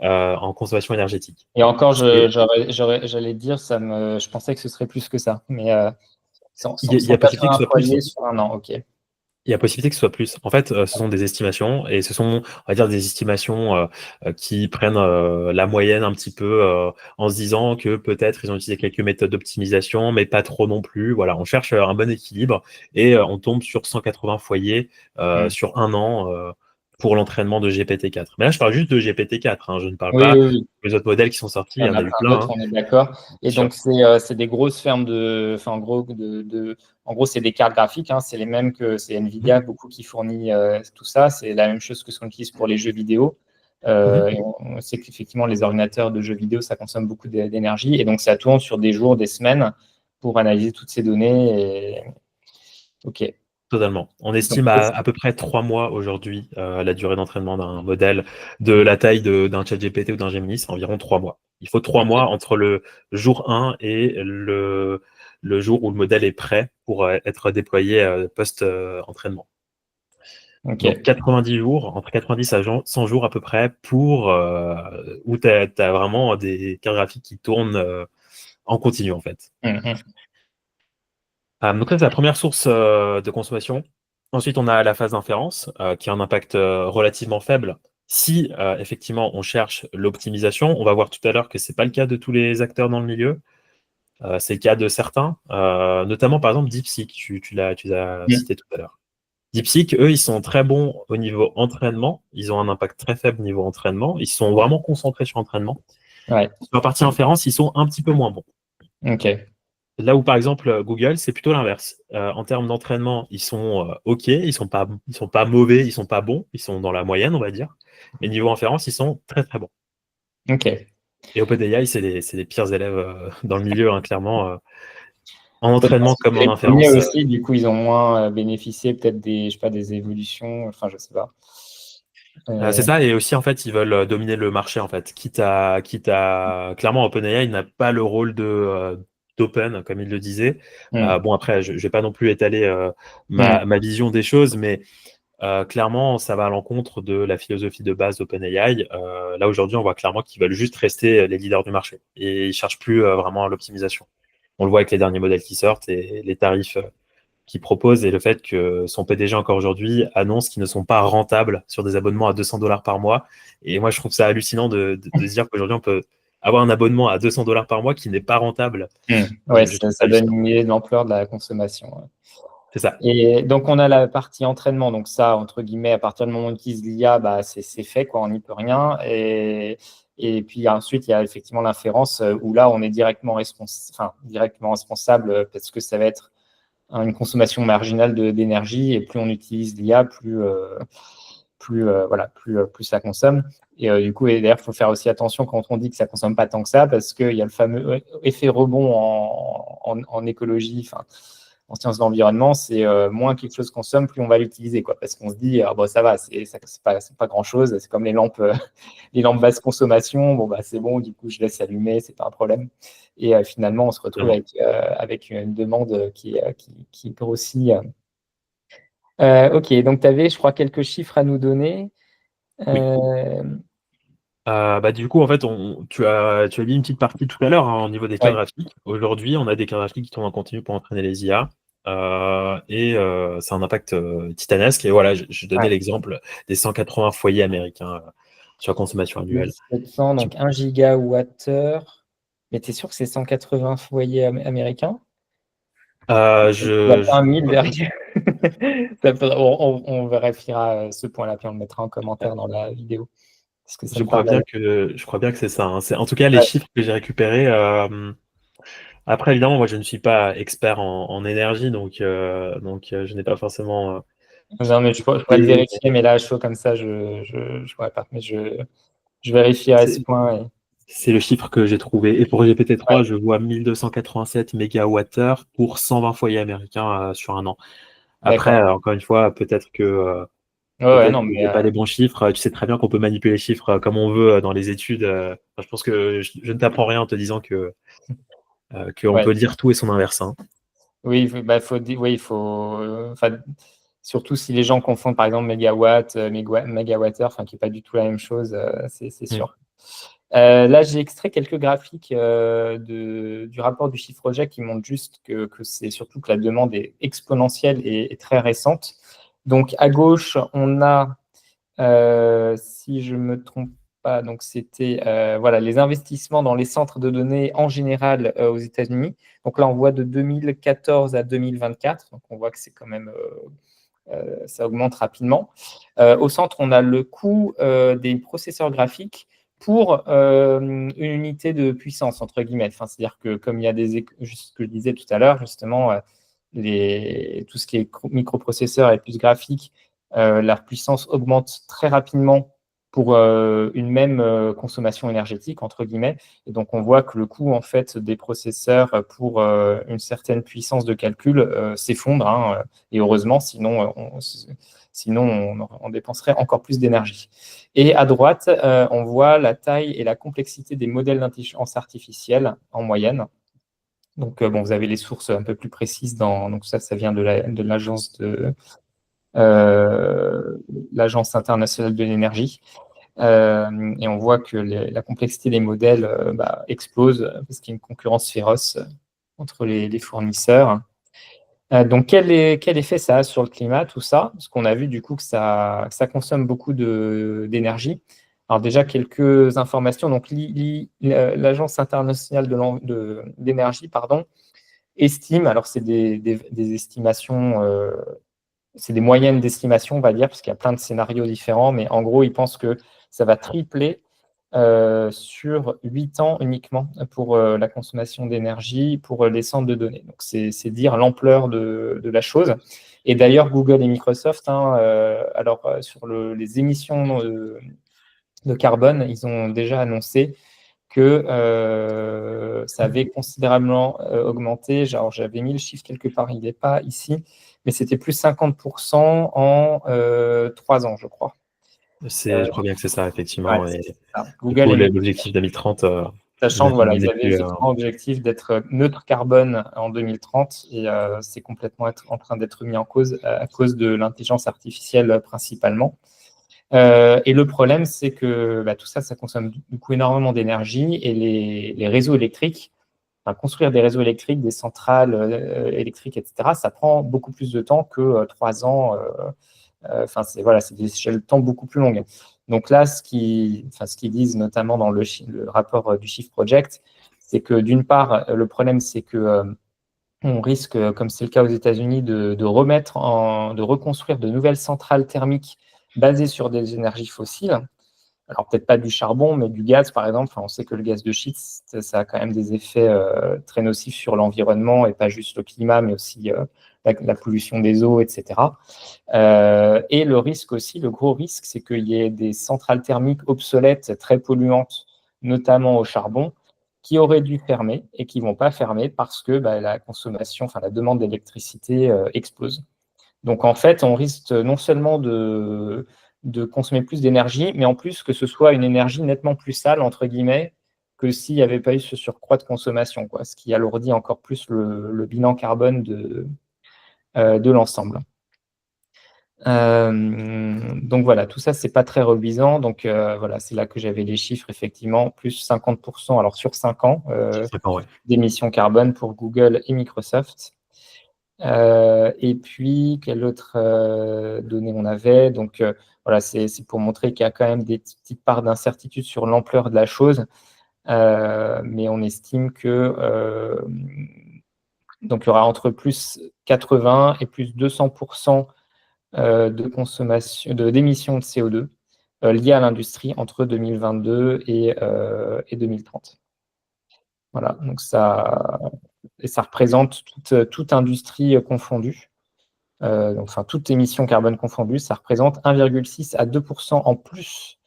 en consommation énergétique. Et encore, j'allais dire, je pensais que ce serait plus que ça, mais il y a possibilité que ce soit plus. Sur un an, ok. Il y a possibilité que ce soit plus. En fait, ce sont des estimations et ce sont, on va dire, des estimations qui prennent la moyenne un petit peu en se disant que peut-être ils ont utilisé quelques méthodes d'optimisation, mais pas trop non plus. Voilà, on cherche un bon équilibre et on tombe sur 180 foyers sur un an pour l'entraînement de GPT-4. Mais là, je parle juste de GPT-4. Je ne parle pas des autres modèles qui sont sortis. Il y en a eu plein. On est d'accord. Et donc, c'est des grosses fermes en gros, c'est des cartes graphiques. C'est les mêmes c'est Nvidia, beaucoup qui fournit tout ça. C'est la même chose que ce qu'on utilise pour les jeux vidéo. On sait qu'effectivement, les ordinateurs de jeux vidéo, ça consomme beaucoup d'énergie. Et donc, ça tourne sur des jours, des semaines pour analyser toutes ces données. OK. Totalement. On estime à peu près 3 mois aujourd'hui la durée d'entraînement d'un modèle de la taille d'un ChatGPT ou d'un Gemini, c'est environ 3 mois. Il faut 3 mois entre le jour 1 et le jour où le modèle est prêt pour être déployé post-entraînement. Donc 90 jours, entre 90 à 100 jours à peu près, où tu as vraiment des cartes graphiques qui tournent en continu en fait. Donc ça, c'est la première source de consommation. Ensuite, on a la phase d'inférence, qui a un impact relativement faible. Si effectivement on cherche l'optimisation, on va voir tout à l'heure que ce n'est pas le cas de tous les acteurs dans le milieu. C'est le cas de certains, notamment par exemple DeepSeek, tu l'as cité tout à l'heure. DeepSeek, eux, ils sont très bons au niveau entraînement. Ils ont un impact très faible au niveau entraînement. Ils sont vraiment concentrés sur l'entraînement. Sur la partie inférence, ils sont un petit peu moins bons. OK. Là où, par exemple, Google, c'est plutôt l'inverse. En termes d'entraînement, ils sont OK, ils sont pas mauvais, ils sont pas bons, ils sont dans la moyenne, on va dire. Mais niveau inférence, ils sont très, très bons. OK. Et OpenAI, c'est les pires élèves dans le milieu, clairement, en entraînement comme en inférence. Aussi, du coup, ils ont moins bénéficié peut-être des évolutions, enfin, je sais pas. C'est ça, et aussi en fait ils veulent dominer le marché en fait. Clairement OpenAI n'a pas le rôle d'open comme il le disait. Bon après je vais pas non plus étaler ma vision des choses, mais clairement ça va à l'encontre de la philosophie de base d'OpenAI. Là aujourd'hui on voit clairement qu'ils veulent juste rester les leaders du marché et ils cherchent plus vraiment à l'optimisation. On le voit avec les derniers modèles qui sortent et les tarifs qui propose et le fait que son PDG encore aujourd'hui annonce qu'ils ne sont pas rentables sur des abonnements à 200 $ par mois. Et moi, je trouve ça hallucinant de se dire qu'aujourd'hui, on peut avoir un abonnement à 200 $ par mois qui n'est pas rentable. Ouais, Je trouve ça ça donne hallucinant. une idée de l'ampleur de la consommation. Ouais. C'est ça. Et donc, on a la partie entraînement. Donc, ça, entre guillemets, à partir du moment où on utilise l'IA, bah, c'est fait, quoi, on n'y peut rien. Et puis ensuite, il y a effectivement l'inférence où là, on est directement responsable parce que ça va être une consommation marginale d'énergie. Et plus on utilise l'IA, plus ça consomme. Et du coup, et d'ailleurs, il faut faire aussi attention quand on dit que ça ne consomme pas tant que ça, parce qu'il y a le fameux effet rebond en écologie, enfin, en sciences de l'environnement, c'est moins quelque chose consomme, plus on va l'utiliser, quoi. Parce qu'on se dit, bon, ça va, c'est pas grand-chose, c'est comme les lampes basse consommation, bon, bah, c'est bon, du coup, je laisse allumer, c'est pas un problème. Et finalement, on se retrouve avec une demande qui grossit. Ok, donc tu avais, je crois, quelques chiffres à nous donner. Oui. Euh, Bah, du coup, en fait, tu as dit une petite partie tout à l'heure hein, au niveau des cartes ouais, graphiques. Aujourd'hui, on a des cartes graphiques qui tournent en continu pour entraîner les IA. C'est un impact titanesque. Et voilà, je donnais ouais. l'exemple des 180 foyers américains sur la consommation annuelle. 1700, donc 1 gigawattheure. Mais tu es sûr que c'est 180 foyers américains? Il n'y a Je, pas je, un 1000 derrière. On vérifiera ce point-là, puis on le mettra en commentaire dans la vidéo. Parce que ça je me crois parle. bien que c'est ça. Hein. En tout cas, les Ouais. chiffres que j'ai récupérés. Après, évidemment, moi, je ne suis pas expert en énergie, donc je n'ai pas forcément. Non, mais je pourrais le Et vérifier, mais là, chaud comme ça, je pourrais pas. Mais je vérifierai ce c'est point. c'est le chiffre que j'ai trouvé. Et pour GPT-3, Ouais, je vois 1287 mégawattheures pour 120 foyers américains sur un an. Après, d'accord. encore une fois, Ouais, ouais, peut-être non, que mais j'ai pas les bons chiffres. Tu sais très bien qu'on peut manipuler les chiffres comme on veut dans les études. Enfin, je pense que je ne t'apprends rien en te disant qu'on ouais. peut dire tout et son inverse. Hein. Oui, bah, oui, il faut. Enfin, surtout si les gens confondent par exemple mégawatt, mégawattheure, enfin, qui n'est pas du tout la même chose, c'est Mm. sûr. Là, j'ai extrait quelques graphiques du rapport du chiffre J qui montrent juste que c'est surtout que la demande est exponentielle et très récente. Donc, à gauche, on a, si je ne me trompe pas, donc c'était voilà, les investissements dans les centres de données en général aux États-Unis. Donc là, on voit de 2014 à 2024. Donc, on voit que c'est quand même ça augmente rapidement. Au centre, on a le coût des processeurs graphiques pour une unité de puissance, entre guillemets. Enfin, c'est-à-dire que comme il y a ce que je disais tout à l'heure, justement, tout ce qui est microprocesseurs et plus graphique, leur puissance augmente très rapidement pour une même consommation énergétique, entre guillemets. Et donc, on voit que le coût en fait, des processeurs pour une certaine puissance de calcul s'effondre. Hein, et heureusement, sinon on dépenserait encore plus d'énergie. Et à droite, on voit la taille et la complexité des modèles d'intelligence artificielle en moyenne. Donc, bon, vous avez les sources un peu plus précises donc ça vient de l'Agence internationale de l'énergie. Et on voit que la complexité des modèles explose parce qu'il y a une concurrence féroce entre les fournisseurs. Donc, quel effet ça a sur le climat, tout ça? Parce qu'on a vu du coup que ça consomme beaucoup d'énergie. Alors déjà, quelques informations. Donc, l'Agence internationale d'énergie, pardon, estime, alors c'est des estimations, c'est des moyennes d'estimation, on va dire, parce qu'il y a plein de scénarios différents, mais en gros, ils pensent que ça va tripler sur 8 ans uniquement pour la consommation d'énergie pour les centres de données. Donc, c'est dire l'ampleur de la chose. Et d'ailleurs, Google et Microsoft, hein, sur les émissions de carbone, ils ont déjà annoncé que ça avait considérablement augmenté. Genre, j'avais mis le chiffre quelque part, il n'est pas ici, mais c'était plus 50% en 3 ans, je crois. Je crois bien que c'est ça, effectivement. Ouais, Et c'est ça. du Google coup, et l'objectif 2030 sachant que voilà, ils n'est avaient plus. effectivement l'objectif d'être neutre carbone en 2030 et c'est complètement en train d'être mis en cause à cause de l'intelligence artificielle principalement. Et le problème, c'est que tout ça, ça consomme du coup énormément d'énergie et les réseaux électriques, enfin, construire des réseaux électriques, des centrales électriques, etc., ça prend beaucoup plus de temps que 3 ans. Enfin, c'est des échelles de temps beaucoup plus longues. Donc là, ce qu'ils disent notamment dans le rapport du Shift Project, c'est que d'une part, le problème, c'est que on risque, comme c'est le cas aux États-Unis, de reconstruire de nouvelles centrales thermiques basées sur des énergies fossiles. Alors peut-être pas du charbon, mais du gaz, par exemple. Enfin, on sait que le gaz de schiste, ça a quand même des effets très nocifs sur l'environnement et pas juste le climat, mais aussi la pollution des eaux, etc. Et le risque aussi, le gros risque, c'est qu'il y ait des centrales thermiques obsolètes, très polluantes, notamment au charbon, qui auraient dû fermer et qui ne vont pas fermer parce que la consommation, enfin la demande d'électricité explose. Donc en fait, on risque non seulement de consommer plus d'énergie, mais en plus que ce soit une énergie nettement plus sale, entre guillemets, que s'il n'y avait pas eu ce surcroît de consommation, quoi, ce qui alourdit encore plus le bilan carbone de l'ensemble. Donc voilà, tout ça, c'est pas très reluisant. Donc voilà, c'est là que j'avais les chiffres, effectivement, plus 50%, alors sur 5 ans, Ouais. d'émissions carbone pour Google et Microsoft. Et puis, quelle autre donnée on avait? Donc voilà, c'est pour montrer qu'il y a quand même des petites parts d'incertitude sur l'ampleur de la chose. Mais on estime que donc il y aura entre plus 80 et plus 200% de consommation, d'émissions de CO2 liées à l'industrie entre 2022 et 2030. Voilà, donc ça représente toute industrie confondue, donc, enfin toute émission carbone confondue, ça représente 1,6 à 2% en plus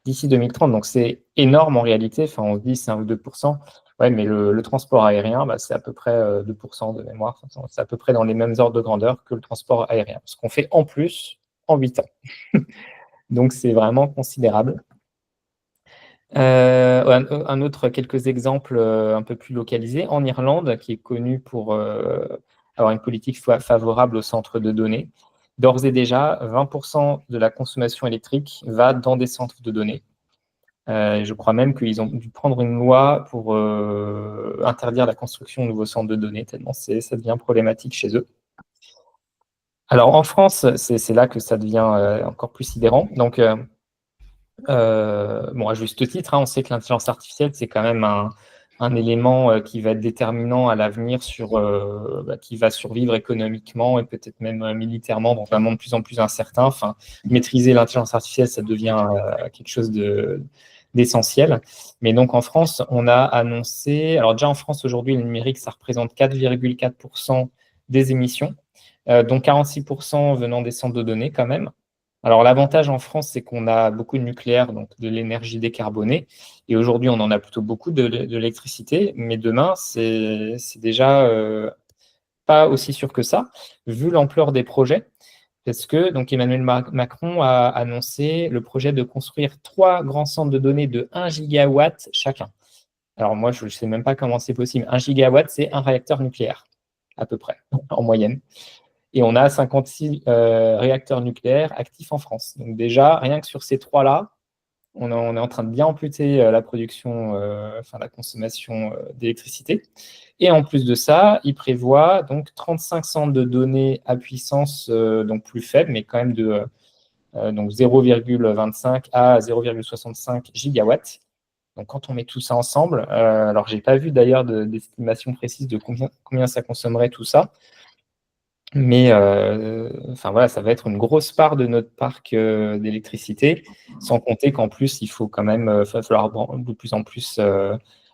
d'ici 2030. Donc c'est énorme en réalité, enfin on se dit c'est 1 ou 2%, ouais, mais le transport aérien, c'est à peu près 2% de mémoire, enfin, c'est à peu près dans les mêmes ordres de grandeur que le transport aérien, ce qu'on fait en plus en 8 ans. Donc c'est vraiment considérable. Un autre, quelques exemples un peu plus localisés. En Irlande, qui est connue pour avoir une politique favorable au centre de données, d'ores et déjà, 20% de la consommation électrique va dans des centres de données. Je crois même qu'ils ont dû prendre une loi pour interdire la construction de nouveaux centres de données, tellement ça devient problématique chez eux. Alors en France, c'est là que ça devient encore plus sidérant. Donc, bon, à juste titre, on sait que l'intelligence artificielle, c'est quand même un élément qui va être déterminant à l'avenir qui va survivre économiquement et peut-être même militairement dans un monde de plus en plus incertain. Enfin, maîtriser l'intelligence artificielle, ça devient quelque chose d'essentiel. Mais donc en France, on a annoncé, alors déjà en France aujourd'hui, le numérique, ça représente 4,4% des émissions, dont 46% venant des centres de données quand même. Alors, l'avantage en France, c'est qu'on a beaucoup de nucléaire, donc de l'énergie décarbonée. Et aujourd'hui, on en a plutôt beaucoup de l'électricité. Mais demain, c'est déjà pas aussi sûr que ça, vu l'ampleur des projets. Parce que donc, Emmanuel Macron a annoncé le projet de construire 3 grands centres de données de 1 gigawatt chacun. Alors, moi, je ne sais même pas comment c'est possible. 1 gigawatt, c'est un réacteur nucléaire, à peu près, en moyenne. Et on a 56 réacteurs nucléaires actifs en France. Donc déjà, rien que sur ces 3-là, on est en train de bien amputer la production, enfin la consommation d'électricité. Et en plus de ça, il prévoit donc 35 centres de données à puissance donc plus faible, mais quand même de donc 0,25 à 0,65 gigawatts. Donc quand on met tout ça ensemble, alors j'ai pas vu d'ailleurs d'estimation précise de combien ça consommerait tout ça, mais enfin voilà, ça va être une grosse part de notre parc d'électricité, sans compter qu'en plus, il faut quand même, va falloir de plus en plus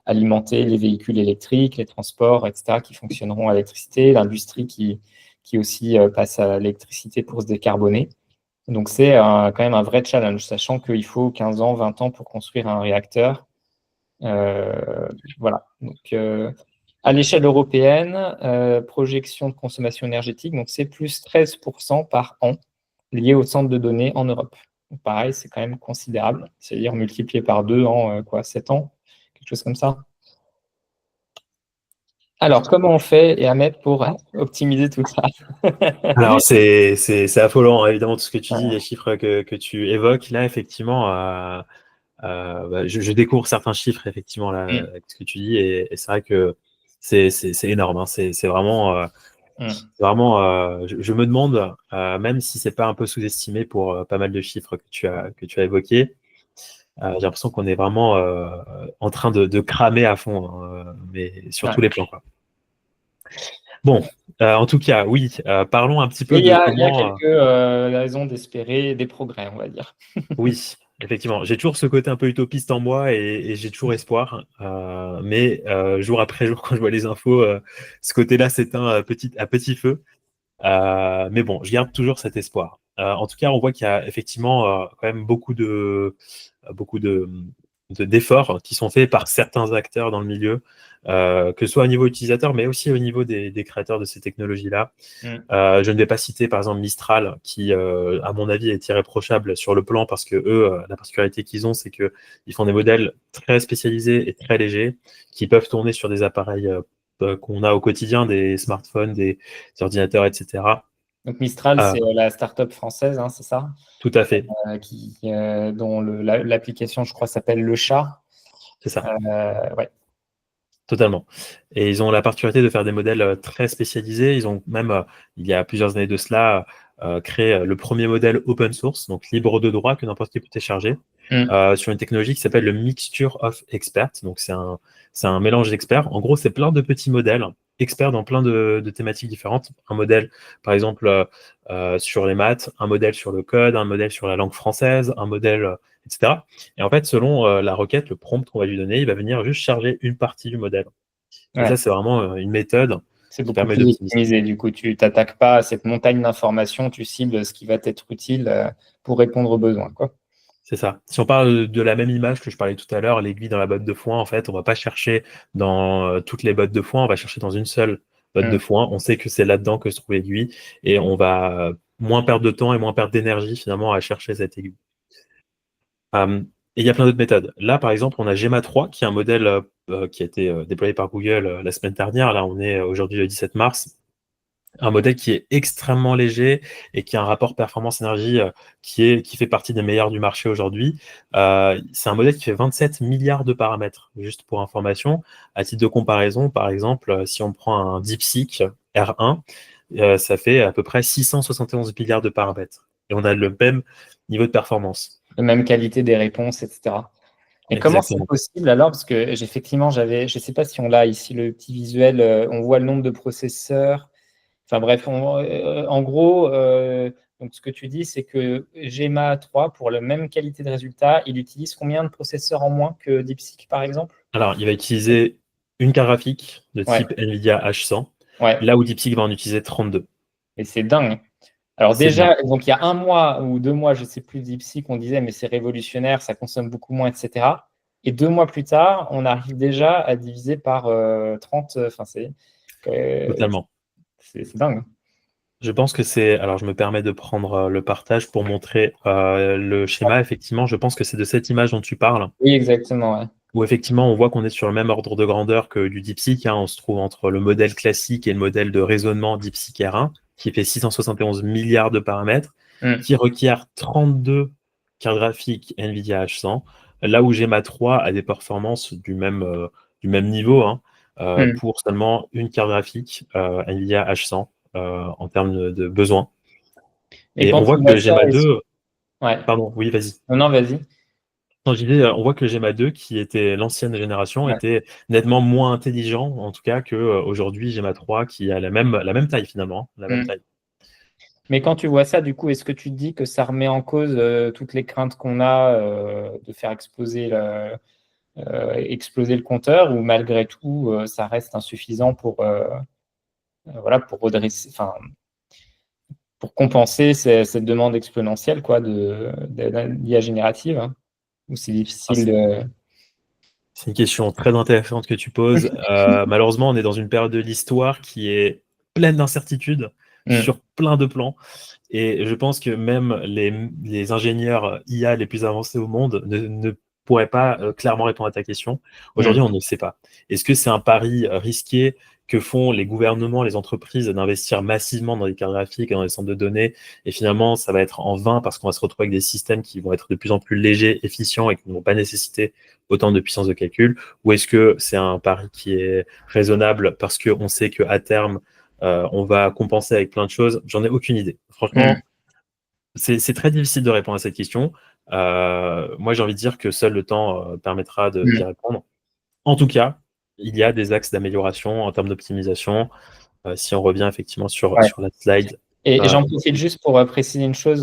alimenter les véhicules électriques, les transports, etc., qui fonctionneront à l'électricité, l'industrie qui aussi passe à l'électricité pour se décarboner. Donc c'est quand même un vrai challenge, sachant qu'il faut 15 ans, 20 ans pour construire un réacteur. Voilà. Donc, à l'échelle européenne, projection de consommation énergétique, donc c'est plus 13% par an lié au centre de données en Europe. Pareil, c'est quand même considérable. C'est-à-dire multiplié par 2 en 7 ans, quelque chose comme ça. Alors, comment on fait, et Ahmed, pour optimiser tout ça? Alors, c'est affolant, hein, évidemment, tout ce que tu dis, Ouais. les chiffres que tu évoques. Là, effectivement, bah, je découvre certains chiffres, effectivement, là, Mm. avec ce que tu dis, et c'est vrai que c'est énorme. Hein. C'est vraiment, Mm. je me demande, même si c'est pas un peu sous-estimé pour pas mal de chiffres que tu as évoqués, j'ai l'impression qu'on est vraiment en train de cramer à fond, hein, mais sur Ouais. tous les plans, quoi. Bon, en tout cas, oui, parlons un petit Mais peu il y de a, il y a comment. quelques raisons d'espérer des progrès, on va dire. Oui, effectivement. J'ai toujours ce côté un peu utopiste en moi et j'ai toujours espoir. Mais jour après jour, quand je vois les infos, ce côté-là s'éteint à petit feu. Mais bon, je garde toujours cet espoir. En tout cas, on voit qu'il y a effectivement quand même beaucoup d'efforts qui sont faits par certains acteurs dans le milieu, que ce soit au niveau utilisateur, mais aussi au niveau des créateurs de ces technologies-là. Mm. Je ne vais pas citer par exemple Mistral, qui, à mon avis, est irréprochable sur le plan parce que eux, la particularité qu'ils ont, c'est qu'ils font des modèles très spécialisés et très légers qui peuvent tourner sur des appareils qu'on a au quotidien, des smartphones, des ordinateurs, etc. Donc Mistral, Euh, c'est la start-up française, hein, c'est ça? Tout à fait, Dont l'application, je crois, s'appelle Le Chat. c'est ça. Ouais. Totalement. Et ils ont la particularité de faire des modèles très spécialisés. Ils ont même, il y a plusieurs années de cela, créé le premier modèle open source, donc libre de droit, que n'importe qui peut télécharger, Mm. sur une technologie qui s'appelle le Mixture of Experts. Donc c'est un mélange d'experts. En gros, c'est plein de petits modèles, experts dans plein de thématiques différentes. Un modèle, par exemple, sur les maths, un modèle sur le code, un modèle sur la langue française, un modèle, etc. Et en fait, selon la requête, le prompt qu'on va lui donner, il va venir juste charger une partie du modèle. Et Ouais. ça, c'est vraiment une méthode C'est qui beaucoup permet plus d'optimiser. optimisé. Du coup, tu t'attaques pas à cette montagne d'informations, tu cibles ce qui va être utile pour répondre aux besoins, quoi. C'est ça. Si on parle de la même image que je parlais tout à l'heure, l'aiguille dans la botte de foin, en fait, on va pas chercher dans toutes les bottes de foin, on va chercher dans une seule botte de Mm. foin. On sait que c'est là-dedans que se trouve l'aiguille et on va moins perdre de temps et moins perdre d'énergie finalement à chercher cette aiguille. Et il y a plein d'autres méthodes. Là, par exemple, on a Gemma 3, qui est un modèle qui a été déployé par Google la semaine dernière. Là, on est aujourd'hui le 17 mars. Un modèle qui est extrêmement léger et qui a un rapport performance-énergie qui fait partie des meilleurs du marché aujourd'hui. C'est un modèle qui fait 27 milliards de paramètres, juste pour information. À titre de comparaison, par exemple, si on prend un DeepSeek R1, ça fait à peu près 671 milliards de paramètres. Et on a le même niveau de performance. La même qualité des réponses, etc. Et comment c'est Exactement. possible alors? Parce que effectivement, je ne sais pas si on l'a ici, le petit visuel, on voit le nombre de processeurs. Enfin bref, en gros, donc ce que tu dis, c'est que Gemma 3, pour la même qualité de résultat, il utilise combien de processeurs en moins que DeepSeek, par exemple? Alors, il va utiliser une carte graphique de Ouais, type NVIDIA H100, ouais, là où DeepSeek va en utiliser 32. et c'est dingue. Alors C'est dingue. déjà, donc il y a un mois ou 2 mois, je ne sais plus, DeepSeek, on disait, mais c'est révolutionnaire, ça consomme beaucoup moins, etc. Et 2 mois plus tard, on arrive déjà à diviser par 30. Enfin, euh, Totalement. c'est dingue. Je pense que c'est. Alors, je me permets de prendre le partage pour montrer le schéma. Effectivement, je pense que c'est de cette image dont tu parles, Oui, exactement. Ouais. où effectivement, on voit qu'on est sur le même ordre de grandeur que du DeepSeek. Hein. On se trouve entre le modèle classique et le modèle de raisonnement DeepSeek R1, qui fait 671 milliards de paramètres, Mm, qui requiert 32 cartes graphiques NVIDIA H100, là où Gemma 3 a des performances du même niveau, hein, mm. pour seulement une carte graphique NVIDIA H100 en termes de besoins. Et Et quand on tu voit que vois le ça, Gemma 2, ouais. pardon, oui, vas-y. Non, non, vas-y. Non, je disais, on voit que le Gemma 2, qui était l'ancienne génération, Ouais. était nettement moins intelligent, en tout cas, qu'aujourd'hui Gemma 3, qui a la même taille finalement, hein, la même Mm. taille. Mais quand tu vois ça, du coup, est-ce que tu te dis que ça remet en cause toutes les craintes qu'on a de faire exploser le compteur, ou malgré tout, ça reste insuffisant voilà, pour redresser, enfin, pour compenser cette demande exponentielle, quoi, d'IA générative, hein, ou c'est Ah, difficile de... c'est une question très intéressante que tu poses. Malheureusement, on est dans une période de l'histoire qui est pleine d'incertitudes. sur plein de plans. Et je pense que même les ingénieurs IA les plus avancés au monde ne pourraient pas clairement répondre à ta question. Aujourd'hui, on ne sait pas. Est-ce que c'est un pari risqué que font les gouvernements, les entreprises d'investir massivement dans les cartes graphiques et dans les centres de données, et finalement, ça va être en vain parce qu'on va se retrouver avec des systèmes qui vont être de plus en plus légers, efficients et qui ne vont pas nécessiter autant de puissance de calcul? Ou est-ce que c'est un pari qui est raisonnable parce qu'on sait qu'à terme, on va compenser avec plein de choses? J'en ai aucune idée. Franchement, c'est très difficile de répondre à cette question. Moi, j'ai envie de dire que seul le temps permettra d'y répondre. En tout cas, il y a des axes d'amélioration en termes d'optimisation. Si on revient effectivement sur la slide. Et j'en profite juste pour préciser une chose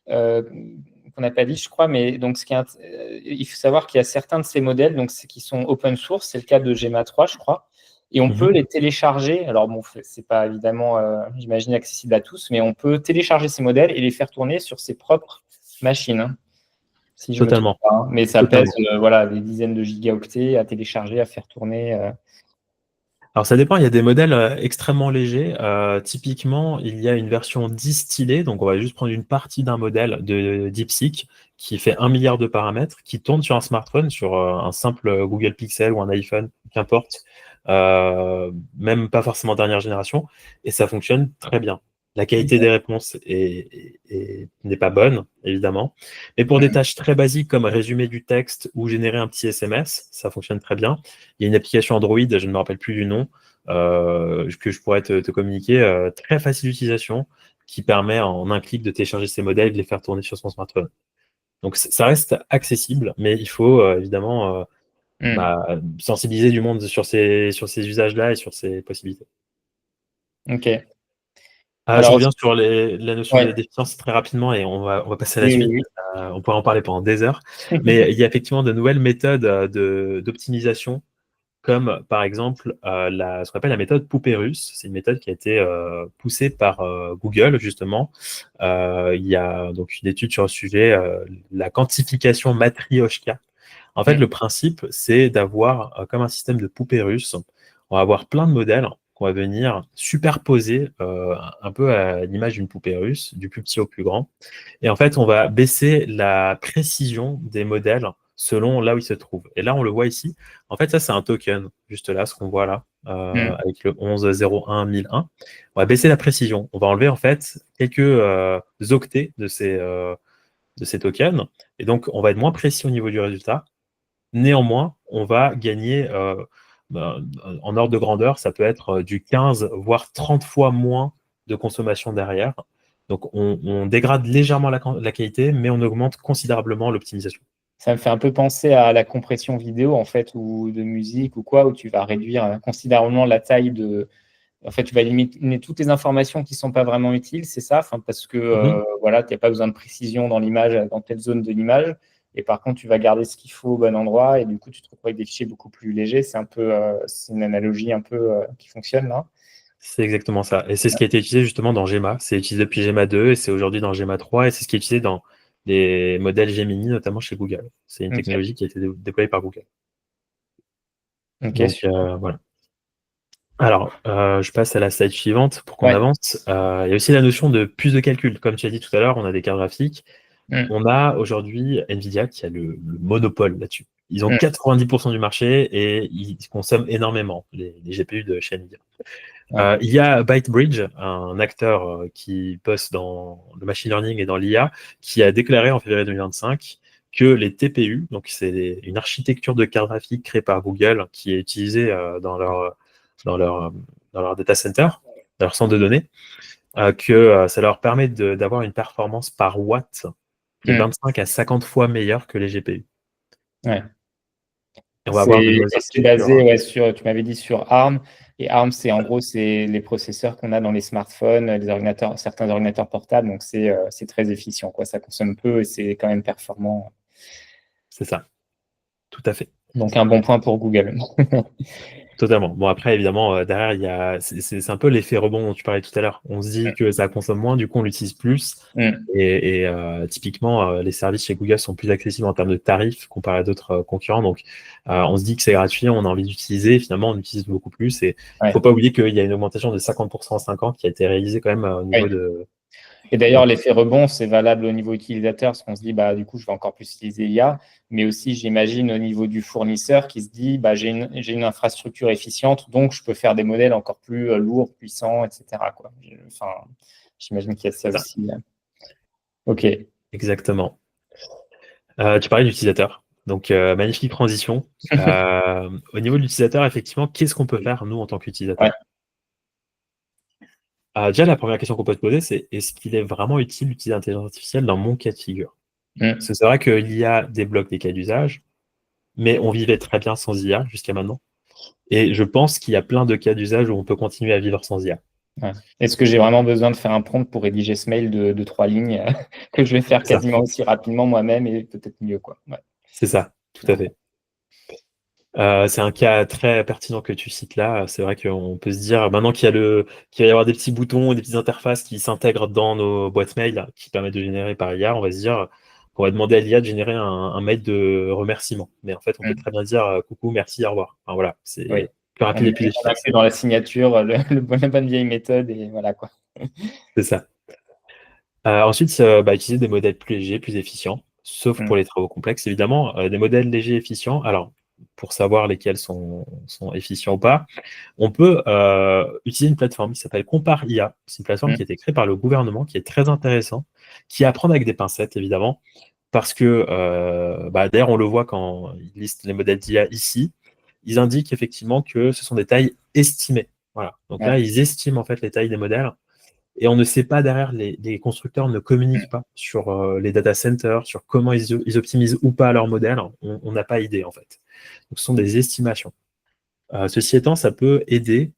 qu'on n'a pas dit, je crois, mais donc il faut savoir qu'il y a certains de ces modèles donc, qui sont open source, c'est le cas de Gemma 3, je crois, et on peut les télécharger. Alors bon, c'est pas évidemment, j'imagine, accessible à tous, mais on peut télécharger ces modèles et les faire tourner sur ses propres machines. Hein, si je me trompe pas, hein. Mais ça pèse voilà, des dizaines de gigaoctets à télécharger, à faire tourner. Alors ça dépend, il y a des modèles extrêmement légers. Typiquement, il y a une version distillée, donc on va juste prendre une partie d'un modèle de DeepSeek qui fait 1 milliard de paramètres, qui tourne sur un smartphone, sur un simple Google Pixel ou un iPhone, qu'importe, même pas forcément dernière génération, et ça fonctionne très bien. La qualité des réponses n'est pas bonne, évidemment. Mais pour des tâches très basiques comme résumer du texte ou générer un petit SMS, ça fonctionne très bien. Il y a une application Android, je ne me rappelle plus du nom, que je pourrais te communiquer, très facile d'utilisation, qui permet en un clic de télécharger ces modèles et de les faire tourner sur son smartphone. Donc ça reste accessible, mais il faut évidemment sensibiliser du monde sur ces usages-là et sur ces possibilités. Ok. Je reviens sur la notion des déficiences très rapidement et on va passer à la suite. On pourrait en parler pendant des heures. Mais il y a effectivement de nouvelles méthodes d'optimisation, comme par exemple ce qu'on appelle la méthode poupée russe. C'est une méthode qui a été poussée par Google, justement. Il y a donc une étude sur le sujet, la quantification matrioshka. En fait, le principe, c'est d'avoir comme un système de poupée russe. On va avoir plein de modèles qu'on va venir superposer un peu à l'image d'une poupée russe, du plus petit au plus grand. Et en fait, on va baisser la précision des modèles selon là où ils se trouvent. Et là, on le voit ici. En fait, ça, c'est un token, juste là, ce qu'on voit là, avec le 11011001. On va baisser la précision. On va enlever, en fait, quelques octets de ces tokens. Et donc, on va être moins précis au niveau du résultat. Néanmoins, on va gagner en ordre de grandeur, ça peut être du 15, voire 30 fois moins de consommation derrière. Donc, on dégrade légèrement la qualité, mais on augmente considérablement l'optimisation. Ça me fait un peu penser à la compression vidéo, en fait, ou de musique ou quoi, où tu vas réduire considérablement la taille de. En fait, tu vas éliminer toutes les informations qui ne sont pas vraiment utiles, c'est ça, parce que voilà, tu n'as pas besoin de précision dans l'image, dans telle zone de l'image. Et par contre, tu vas garder ce qu'il faut au bon endroit et du coup, tu te retrouves avec des fichiers beaucoup plus légers. C'est un peu, c'est une analogie un peu qui fonctionne là. C'est exactement ça. Et c'est ce qui a été utilisé justement dans Gemma. C'est utilisé depuis Gemma 2 et c'est aujourd'hui dans Gemma 3 et c'est ce qui est utilisé dans les modèles Gemini, notamment chez Google. C'est une technologie qui a été déployée par Google. Donc voilà. Alors, je passe à la slide suivante pour qu'on avance. Il y a aussi la notion de puce de calcul. Comme tu as dit tout à l'heure, on a des cartes graphiques. On a aujourd'hui Nvidia qui a le monopole là-dessus. Ils ont 90% du marché et ils consomment énormément les GPU de chez Nvidia. Il y a ByteBridge, un acteur qui bosse dans le machine learning et dans l'IA, qui a déclaré en février 2025 que les TPU, donc c'est une architecture de carte graphique créée par Google qui est utilisée dans leur data center, dans leur centre de données, que ça leur permet d'avoir une performance par watt qui est 25 à 50 fois meilleure que les GPU. Ouais. Et on va avoir de nouvelles c'est basé sur, tu m'avais dit, sur ARM. Et ARM, c'est en gros, c'est les processeurs qu'on a dans les smartphones, les ordinateurs, certains ordinateurs portables. Donc, c'est très efficient, quoi. Ça consomme peu et c'est quand même performant. C'est ça. Tout à fait. Donc, un bon point pour Google. Totalement. Bon, après, évidemment, derrière, c'est un peu l'effet rebond dont tu parlais tout à l'heure. On se dit que ça consomme moins, du coup, on l'utilise plus. Mm. Et typiquement, les services chez Google sont plus accessibles en termes de tarifs comparé à d'autres concurrents. Donc, on se dit que c'est gratuit, on a envie d'utiliser. Finalement, on utilise beaucoup plus. Et il ne faut Ouais. pas oublier qu'il y a une augmentation de 50% en 5 ans qui a été réalisée quand même au niveau Oui. de. Et d'ailleurs, l'effet rebond, c'est valable au niveau utilisateur, parce qu'on se dit, bah, du coup, je vais encore plus utiliser l'IA, mais aussi, j'imagine, au niveau du fournisseur qui se dit, bah, j'ai une infrastructure efficiente, donc je peux faire des modèles encore plus lourds, puissants, etc., quoi. Enfin, j'imagine qu'il y a ça C'est ça. aussi. OK. Exactement. Tu parlais d'utilisateur. Donc, magnifique transition. Au niveau de l'utilisateur, effectivement, qu'est-ce qu'on peut faire, nous, en tant Ouais. qu'utilisateur? Déjà, la première question qu'on peut se poser, c'est est-ce qu'il est vraiment utile d'utiliser l'intelligence artificielle dans mon cas de figure? Parce Mm. que c'est vrai que l'IA débloque des cas d'usage, mais on vivait très bien sans IA jusqu'à maintenant. Et je pense qu'il y a plein de cas d'usage où on peut continuer à vivre sans IA. Ouais. Est-ce que j'ai vraiment besoin de faire un prompt pour rédiger ce mail de 3 lignes que je vais faire C'est ça, quasiment aussi rapidement moi-même et peut-être mieux, quoi. Ouais. c'est ça, tout à fait. C'est un cas très pertinent que tu cites là. C'est vrai qu'on peut se dire, maintenant qu'il va y avoir des petits boutons et des petites interfaces qui s'intègrent dans nos boîtes mail qui permettent de générer par IA, on va se dire qu'on va demander à l'IA de générer un mail de remerciement. Mais en fait, on peut Mm. très bien dire coucou, merci, au revoir. Enfin, voilà, Oui. c'est plus On rapide met et plus efficace. dans la signature la bonne vieille méthode et voilà, quoi. C'est ça. Ensuite, utiliser des modèles plus légers, plus efficients, sauf Mm. pour les travaux complexes, évidemment. Des modèles légers et efficients. Alors, pour savoir lesquels sont efficients ou pas, on peut utiliser une plateforme qui s'appelle Compare IA. C'est une plateforme qui a Mm. été créée par le gouvernement, qui est très intéressant, qui apprend avec des pincettes, évidemment, parce que, d'ailleurs, on le voit quand ils listent les modèles d'IA ici, ils indiquent effectivement que ce sont des tailles estimées. Voilà. Donc là, Ouais. ils estiment en fait les tailles des modèles. Et on ne sait pas derrière, les constructeurs ne communiquent pas sur les data centers, sur comment ils optimisent ou pas leur modèle. On n'a pas idée en fait. Donc ce sont des estimations. Ceci étant, ça peut aider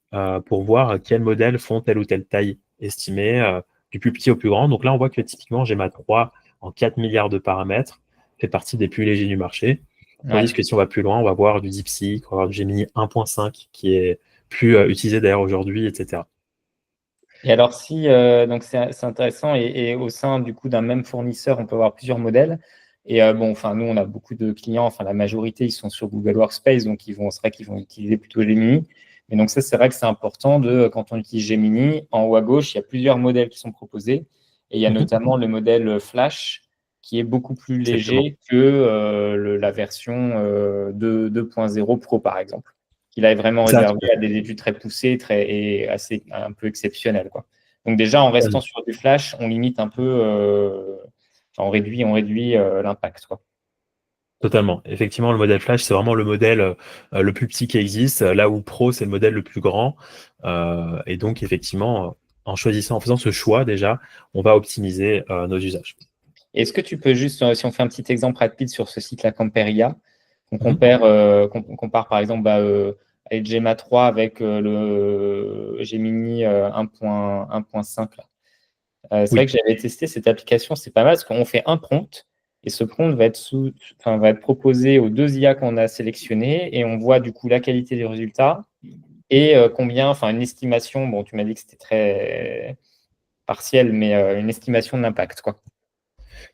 pour voir quels modèles font telle ou telle taille estimée, du plus petit au plus grand. Donc là, on voit que typiquement, Gemma 3 en 4 milliards de paramètres fait partie des plus légers du marché. Tandis Ouais. que si on va plus loin, on va voir du DeepSeek, on va voir du Gemini 1.5 qui est plus utilisé d'ailleurs aujourd'hui, etc. Et alors, si, donc c'est intéressant, et au sein du coup d'un même fournisseur, on peut avoir plusieurs modèles. Et bon, enfin, nous, on a beaucoup de clients, enfin, la majorité, ils sont sur Google Workspace, donc c'est vrai qu'ils vont utiliser plutôt Gemini. Mais donc, ça, c'est vrai que c'est important quand on utilise Gemini, en haut à gauche, il y a plusieurs modèles qui sont proposés. Et il y a Mhm. notamment le modèle Flash, qui est beaucoup plus Exactement. léger que la version 2.0 Pro, par exemple, qu'il est vraiment Ça, tout réservé à à des études très poussées et assez un peu exceptionnelles, quoi. Donc déjà, en restant fait. sur du flash, on limite un peu, enfin, on réduit l'impact, quoi. Totalement. Effectivement, le modèle Flash, c'est vraiment le modèle le plus petit qui existe, là où Pro, c'est le modèle le plus grand. Et donc, effectivement, en faisant ce choix déjà, on va optimiser nos usages. Est-ce que tu peux juste, si on fait un petit exemple rapide sur ce site-là, Camperia, Mhm. qu'on compare par exemple avec Gemma 3 avec le Gemini 1.5 là. C'est vrai Oui, que j'avais testé cette application, c'est pas mal parce qu'on fait un prompt et ce prompt va être proposé aux deux IA qu'on a sélectionnés et on voit du coup la qualité des résultats et enfin une estimation, bon tu m'as dit que c'était très partiel, mais une estimation de l'impact, quoi.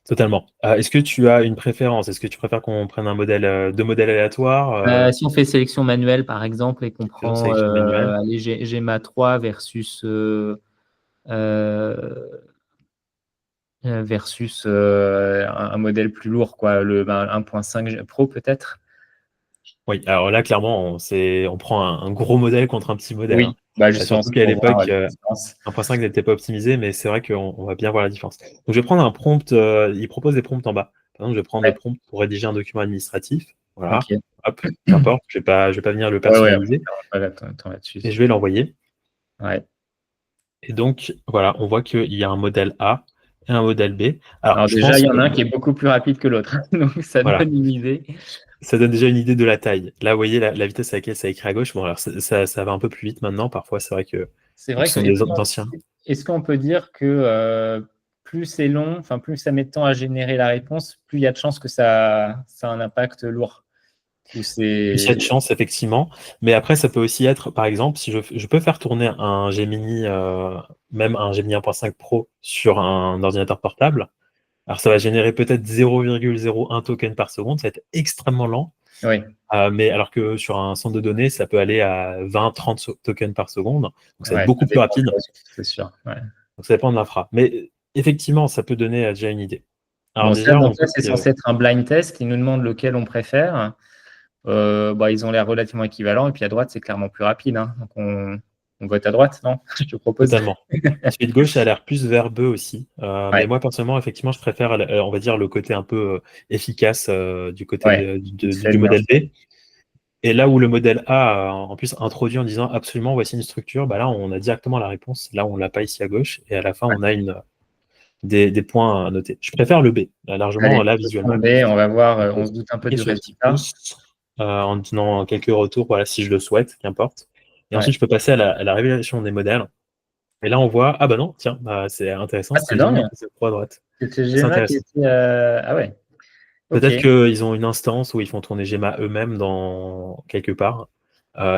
totalement. Est-ce que tu as une préférence? Est-ce que tu préfères qu'on prenne deux modèles aléatoires, Si on fait sélection manuelle, par exemple, et qu'on faisons prend sélection manuelle? allez, Gemma 3 versus un modèle plus lourd, quoi, le 1.5 Pro peut-être. Oui, alors là, clairement, on prend un gros modèle contre un petit modèle, hein. Oui, bah justement, Surtout c'est qu'à pour voir l'époque, la différence. 1.5 n'était pas optimisé, mais c'est vrai qu'on va bien voir la différence. Donc, je vais prendre un prompt. Il propose des prompts en bas. Par exemple, je vais prendre le Ouais, prompt pour rédiger un document administratif. Voilà. ok. Hop, qu'importe. Je vais pas venir le Ouais, on personnaliser perd pas temps là-dessus. et je vais l'envoyer. Ouais. Et donc, voilà, on voit qu'il y a un modèle A et un modèle B. Alors, Alors je déjà, pense il y en que a un qui est beaucoup plus rapide que l'autre, donc ça voilà, donne une idée. ça donne déjà une idée de la taille. Là, vous voyez la vitesse à laquelle ça écrit à gauche. Bon, alors ça va un peu plus vite maintenant. Parfois, c'est vrai que C'est donc, vrai ce que sont des anciens. est-ce qu'on peut dire que plus c'est long, enfin plus ça met de temps à générer la réponse, plus il y a de chances que ça a un impact lourd. Ou Plus il y a de chance, effectivement. Mais après, ça peut aussi être, par exemple, si je peux faire tourner un Gemini, même un Gemini 1.5 Pro sur un ordinateur portable. Alors, ça va générer peut-être 0,01 token par seconde. Ça va être extrêmement lent. Oui. Mais alors que sur un centre de données, ça peut aller à 20-30 tokens par seconde. Donc, ça va être Ouais, beaucoup ça plus dépend rapide. des ressources, c'est sûr. Ouais. Donc, ça dépend de l'infra. Mais effectivement, ça peut donner déjà une idée. Alors Bon, ça, déjà, donc on ça, voit c'est que censé être un blind test. Ils nous demandent lequel on préfère. Ils ont l'air relativement équivalents. Et puis à droite, c'est clairement plus rapide, hein. Donc on vote à droite, non? Je te propose. totalement. Celui de gauche, ça a l'air plus verbeux aussi. Mais Ouais, moi, personnellement, effectivement, je préfère, on va dire, le côté un peu efficace du côté ouais. Il te fait du bien modèle fait. B. Et là où le modèle A, en plus, introduit en disant absolument, voici une structure, bah là, on a directement la réponse. Là, on l'a pas ici à gauche. Et à la fin, Ouais. on a des points à noter. Je préfère le B, largement, Allez, là, je vais visuellement. tomber. On va voir. Donc, On se doute un peu cliquez du sur le petit résultat. pouce en donnant quelques retours, voilà, si je le souhaite, qu'importe. Et Ouais. ensuite, je peux passer à la révélation des modèles. Et là, on voit, ah bah non, tiens, bah, c'est intéressant, Ah, c'est c'était Gemini dingue. qui se pro à droite. C'était C'est Gemma qui intéressant. était. Ah ouais. Ok. Peut-être qu'ils ont une instance où ils font tourner Gemma eux-mêmes dans quelque part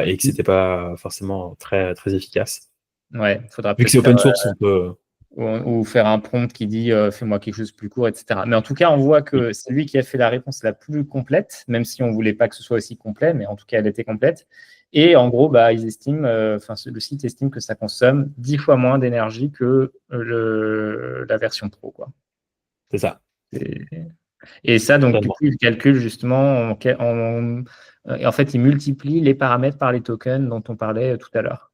et que c'était pas forcément très, très efficace. Ouais. Faudra Vu que peut-être c'est faire open source, on peut. ou faire un prompt qui dit fais-moi quelque chose de plus court, etc. Mais en tout cas, on voit Oui, que c'est lui qui a fait la réponse la plus complète, même si on ne voulait pas que ce soit aussi complet, mais en tout cas, elle était complète. Et en gros, ils estiment, le site estime que ça consomme 10 fois moins d'énergie que la version pro, quoi. c'est ça, Et, et ça, donc, du totalement. coup, il calcule justement, en fait, il multiplie les paramètres par les tokens dont on parlait tout à l'heure.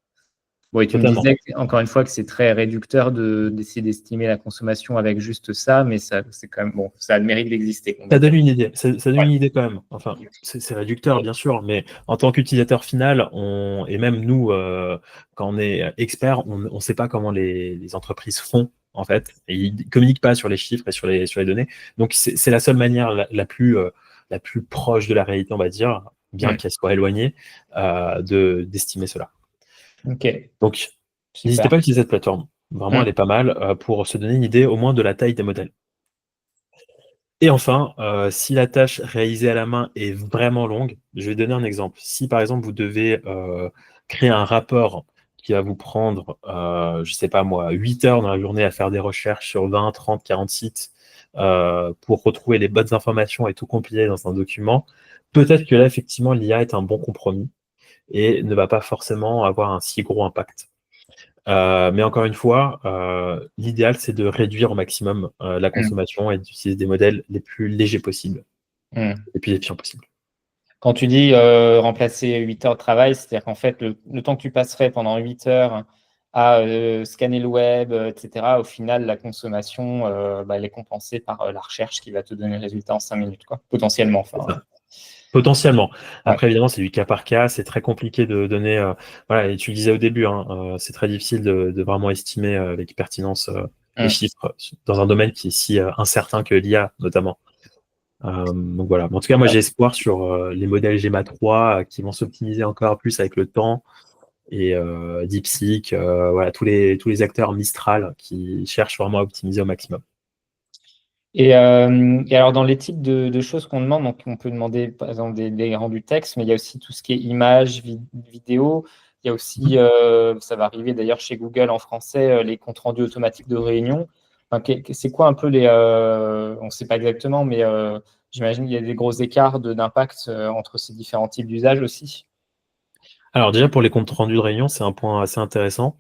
Bon, et tu me Totalement. disais encore une fois que c'est très réducteur d'essayer d'estimer la consommation avec juste ça, mais ça, c'est quand même bon, ça a le mérite d'exister, on va Ça donne dire. une idée, ça donne Ouais. une idée quand même. Enfin, c'est réducteur, bien sûr, mais en tant qu'utilisateur final, et même nous, quand on est expert, on ne sait pas comment les entreprises font, en fait, et ils ne communiquent pas sur les chiffres et sur les données. Donc, c'est la seule manière la plus proche de la réalité, on va dire, bien Mm. qu'elle soit éloignée, d'estimer cela. Ok, Donc, n'hésitez super. pas à utiliser cette plateforme. Vraiment, Mm. elle est pas mal pour se donner une idée au moins de la taille des modèles. Et enfin, si la tâche réalisée à la main est vraiment longue, je vais donner un exemple. Si par exemple vous devez créer un rapport qui va vous prendre, je ne sais pas moi, 8 heures dans la journée à faire des recherches sur 20, 30, 40 sites pour retrouver les bonnes informations et tout compiler dans un document, peut-être que là, effectivement, l'IA est un bon compromis et ne va pas forcément avoir un si gros impact. Mais encore une fois, l'idéal, c'est de réduire au maximum la Mm. consommation et d'utiliser des modèles les plus légers possibles, Mm. les plus efficients possibles. Quand tu dis remplacer 8 heures de travail, c'est-à-dire qu'en fait, le temps que tu passerais pendant 8 heures à scanner le web, etc., au final, la consommation, elle est compensée par la recherche qui va te donner le résultat en 5 minutes, quoi, potentiellement. C'est Enfin, ça. Potentiellement. ouais. Après, évidemment, c'est du cas par cas, c'est très compliqué de donner. Voilà, et tu le disais au début, hein, c'est très difficile de vraiment estimer avec pertinence les Mm. chiffres dans un domaine qui est si incertain que l'IA, notamment. Donc voilà. En tout cas, moi, Ouais. j'ai espoir sur les modèles GEMA 3 qui vont s'optimiser encore plus avec le temps et DeepSeek, voilà, tous les acteurs Mistral qui cherchent vraiment à optimiser au maximum. Et alors, dans les types de choses qu'on demande, donc on peut demander par exemple des rendus texte, mais il y a aussi tout ce qui est images, vidéo. Il y a aussi, ça va arriver d'ailleurs chez Google en français, les comptes rendus automatiques de réunion. Enfin, c'est quoi un peu on ne sait pas exactement, mais j'imagine qu'il y a des gros écarts d'impact entre ces différents types d'usages aussi. Alors déjà pour les comptes rendus de réunion, c'est un point assez intéressant.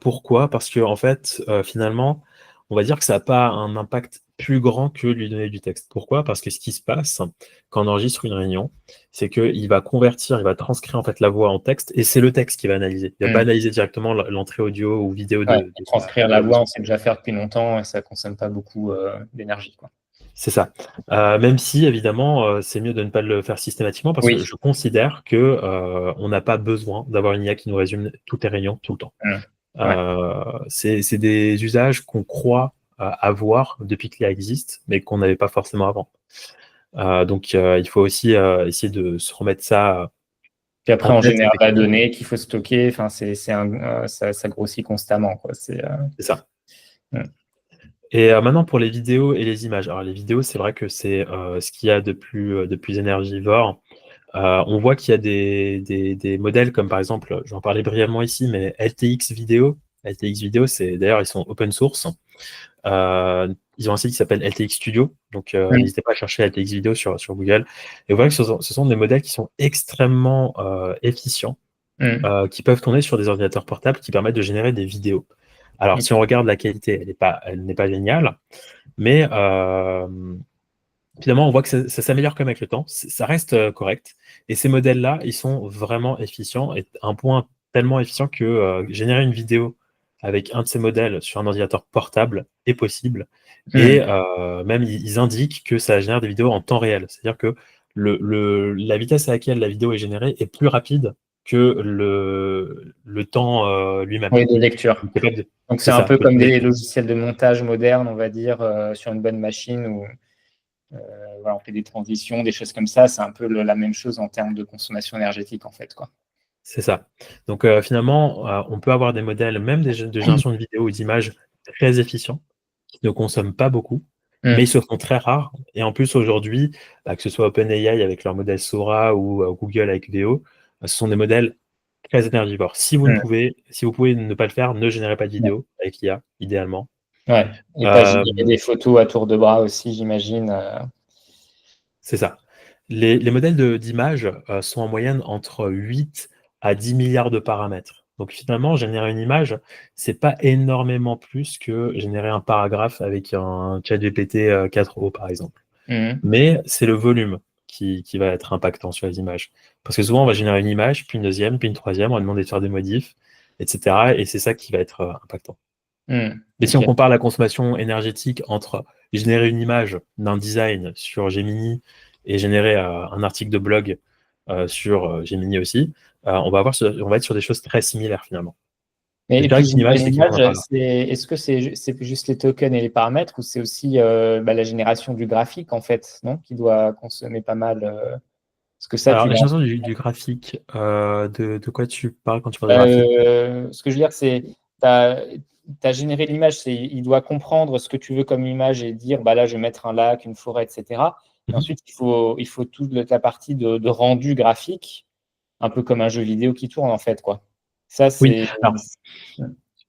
Pourquoi? Parce que en fait, finalement, on va dire que ça n'a pas un impact plus grand que lui donner du texte. Pourquoi? Parce que ce qui se passe quand on enregistre une réunion, c'est qu'il va convertir, il va transcrire en fait la voix en texte, et c'est le texte qui va analyser. Il ne va pas Hmm. analyser directement l'entrée audio ou vidéo Ouais, de transcrire la la voix, voix. on sait déjà faire depuis longtemps et ça ne consomme pas beaucoup d'énergie, quoi. C'est ça. Même si, évidemment, c'est mieux de ne pas le faire systématiquement parce que Oui. je considère que on n'a pas besoin d'avoir une IA qui nous résume toutes les réunions tout le temps. Hmm. Ouais. C'est des usages qu'on croit avoir depuis que l'IA existe, mais qu'on n'avait pas forcément avant. Donc, il faut aussi essayer de se remettre ça Puis après, en on tête, génère la effectivement. donnée qu'il faut stocker. Enfin, ça grossit constamment, quoi. C'est ça. Mm. Et maintenant, pour les vidéos et les images. Alors, les vidéos, c'est vrai que c'est ce qu'il y a de plus énergivore. On voit qu'il y a des modèles comme par exemple, j'en parlais brièvement ici, mais LTX Vidéo. LTX Vidéo, d'ailleurs, ils sont open source. Ils ont un site qui s'appelle LTX Studio, donc n'hésitez pas à chercher LTX Vidéo sur Google. Et vous voyez que ce sont des modèles qui sont extrêmement efficients, qui peuvent tourner sur des ordinateurs portables qui permettent de générer des vidéos. Alors, si on regarde la qualité, elle n'est pas géniale, mais finalement, on voit que ça s'améliore quand même avec le temps. Ça reste correct. Et ces modèles-là, ils sont vraiment efficients, et un point tellement efficient que générer une vidéo avec un de ces modèles sur un ordinateur portable est possible. Et même, ils indiquent que ça génère des vidéos en temps réel. C'est-à-dire que la vitesse à laquelle la vidéo est générée est plus rapide que le temps lui-même. Oui, de lecture. Donc c'est un peu comme des logiciels de montage modernes, on va dire, sur une bonne machine où voilà, on fait des transitions, des choses comme ça. C'est un peu la même chose en termes de consommation énergétique, en fait, quoi. C'est ça. Donc finalement, on peut avoir des modèles, même de génération de vidéos ou d'images très efficients, qui ne consomment pas beaucoup, mais ils se font très rares. Et en plus, aujourd'hui, que ce soit OpenAI avec leur modèle Sora ou Google avec Veo, ce sont des modèles très énergivores. Si vous pouvez ne pas le faire, ne générez pas de vidéo avec l'IA, idéalement. Ouais. Et pas générer des photos à tour de bras aussi, j'imagine. C'est ça. Les modèles d'images sont en moyenne entre 8 à 10 milliards de paramètres. Donc finalement, générer une image, c'est pas énormément plus que générer un paragraphe avec un ChatGPT 4o, par exemple. Mais c'est le volume qui va être impactant sur les images. Parce que souvent, on va générer une image, puis une deuxième, puis une troisième, on va demander de faire des modifs, etc. Et c'est ça qui va être impactant. Mais si on compare la consommation énergétique entre générer une image d'un design sur Gemini et générer un article de blog sur Gemini aussi, on va être sur des choses très similaires finalement. Et puis, l'image, est-ce que c'est juste les tokens et les paramètres ou c'est aussi la génération du graphique, en fait, non, qui doit consommer pas mal parce que ça, alors, la génération du graphique, de quoi tu parles quand tu parles de graphique? Ce que je veux dire, c'est tu as généré l'image, il doit comprendre ce que tu veux comme image et dire, bah là, je vais mettre un lac, une forêt, etc. Et ensuite, il faut toute la partie de rendu graphique, un peu comme un jeu vidéo qui tourne, en fait, quoi. Ça, c'est...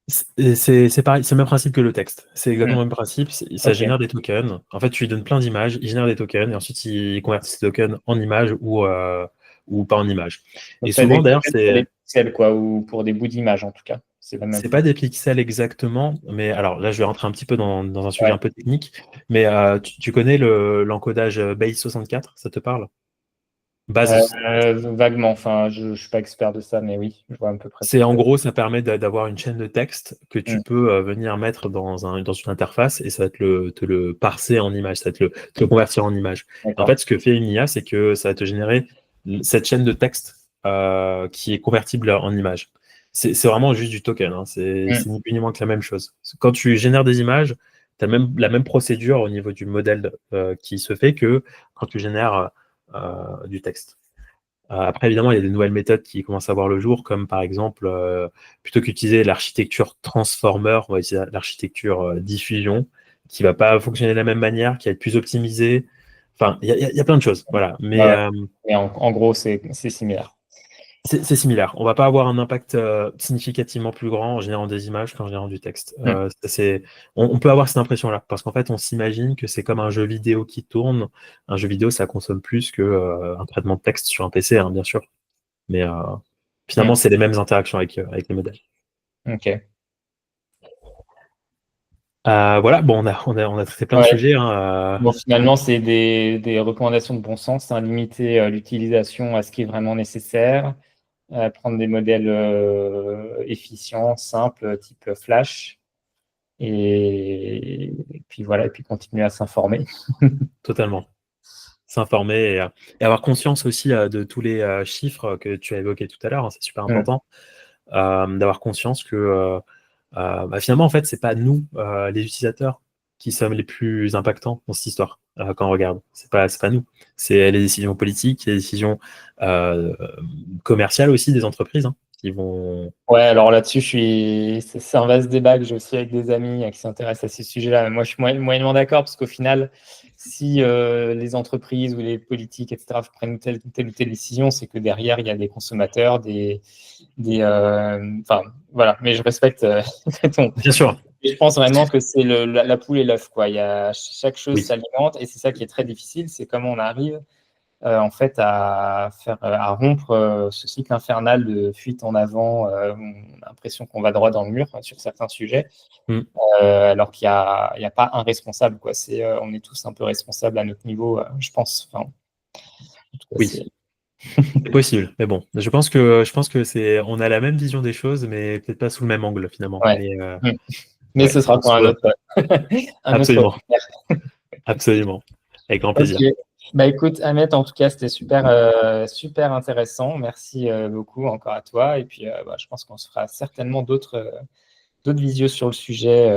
C'est pareil, c'est le même principe que le texte. C'est exactement le même principe. Ça génère des tokens. En fait, tu lui donnes plein d'images, il génère des tokens et ensuite il convertit ces tokens en images ou pas en images. Et souvent, d'ailleurs, c'est pour des pixels, quoi, ou pour des bouts d'images en tout cas. C'est pas des pixels exactement, mais alors là, je vais rentrer un petit peu dans un sujet un peu technique. Mais tu connais l'encodage Base64, ça te parle? Vaguement, enfin, je ne suis pas expert de ça, mais oui, je vois à peu près. C'est en gros, ça permet d'avoir une chaîne de texte que tu peux venir mettre dans une interface et ça va te le parser en image, ça va te le convertir en image. En fait, ce que fait une IA, c'est que ça va te générer cette chaîne de texte qui est convertible en image. C'est vraiment juste du token, hein. C'est ni plus ni moins que la même chose. Quand tu génères des images, tu as la même procédure au niveau du modèle qui se fait que quand tu génères du texte. Après, évidemment, il y a des nouvelles méthodes qui commencent à voir le jour, comme par exemple, plutôt qu'utiliser l'architecture transformer, on va utiliser l'architecture diffusion, qui ne va pas fonctionner de la même manière, qui va être plus optimisée. Enfin, il y a plein de choses. Voilà. Mais en gros, c'est similaire. C'est similaire. On ne va pas avoir un impact significativement plus grand en générant des images qu'en générant du texte. On peut avoir cette impression-là, parce qu'en fait, on s'imagine que c'est comme un jeu vidéo qui tourne. Un jeu vidéo, ça consomme plus qu'un traitement de texte sur un PC, hein, bien sûr. Mais finalement, c'est les mêmes interactions avec les modèles. Ok. Voilà, bon, on a traité plein de sujets. Hein, Bon, finalement, c'est des recommandations de bon sens, hein, limiter l'utilisation à ce qui est vraiment nécessaire. Prendre des modèles efficients, simples, type Flash, et puis voilà, et puis continuer à s'informer. Totalement. S'informer et avoir conscience aussi de tous les chiffres que tu as évoqués tout à l'heure, hein, c'est super important, d'avoir conscience que finalement, en fait, c'est pas nous, les utilisateurs, qui sommes les plus impactants dans cette histoire quand on regarde. C'est pas nous. C'est les décisions politiques, les décisions commerciales aussi des entreprises, hein, qui vont… Ouais, alors là-dessus, c'est un vaste débat que j'ai aussi avec des amis qui s'intéressent à ces sujets-là. Moi, je suis moyennement d'accord parce qu'au final, si les entreprises ou les politiques, etc., prennent telle ou telle décision, c'est que derrière, il y a des consommateurs, enfin, voilà. Mais je respecte ton. Bien sûr, Je pense vraiment que c'est la poule et l'œuf, quoi. Chaque chose oui, s'alimente et c'est ça qui est très difficile, c'est comment on arrive en fait à rompre ce cycle infernal de fuite en avant. On a l'impression qu'on va droit dans le mur sur certains sujets, Mm. alors qu'il y a pas un responsable, quoi. On est tous un peu responsables à notre niveau, je pense. Enfin, en tout cas, Oui, c'est possible. Mais bon, je pense que on a la même vision des choses, mais peut-être pas sous le même angle finalement. ouais. Mais Mm. Mais ouais, ce sera pour un autre absolument, webinaire. absolument, avec grand Ok. plaisir. Bah écoute, Ahmed, en tout cas, c'était super intéressant. Merci beaucoup encore à toi. Et puis, bah, je pense qu'on se fera certainement d'autres visios sur le sujet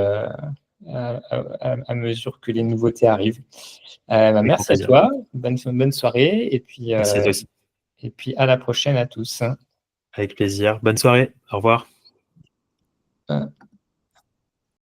à mesure que les nouveautés arrivent. Bah, Avec grand merci à plaisir. toi. Bonne soirée. Merci à toi aussi. Et puis à la prochaine à tous. Avec plaisir. Bonne soirée. Au revoir.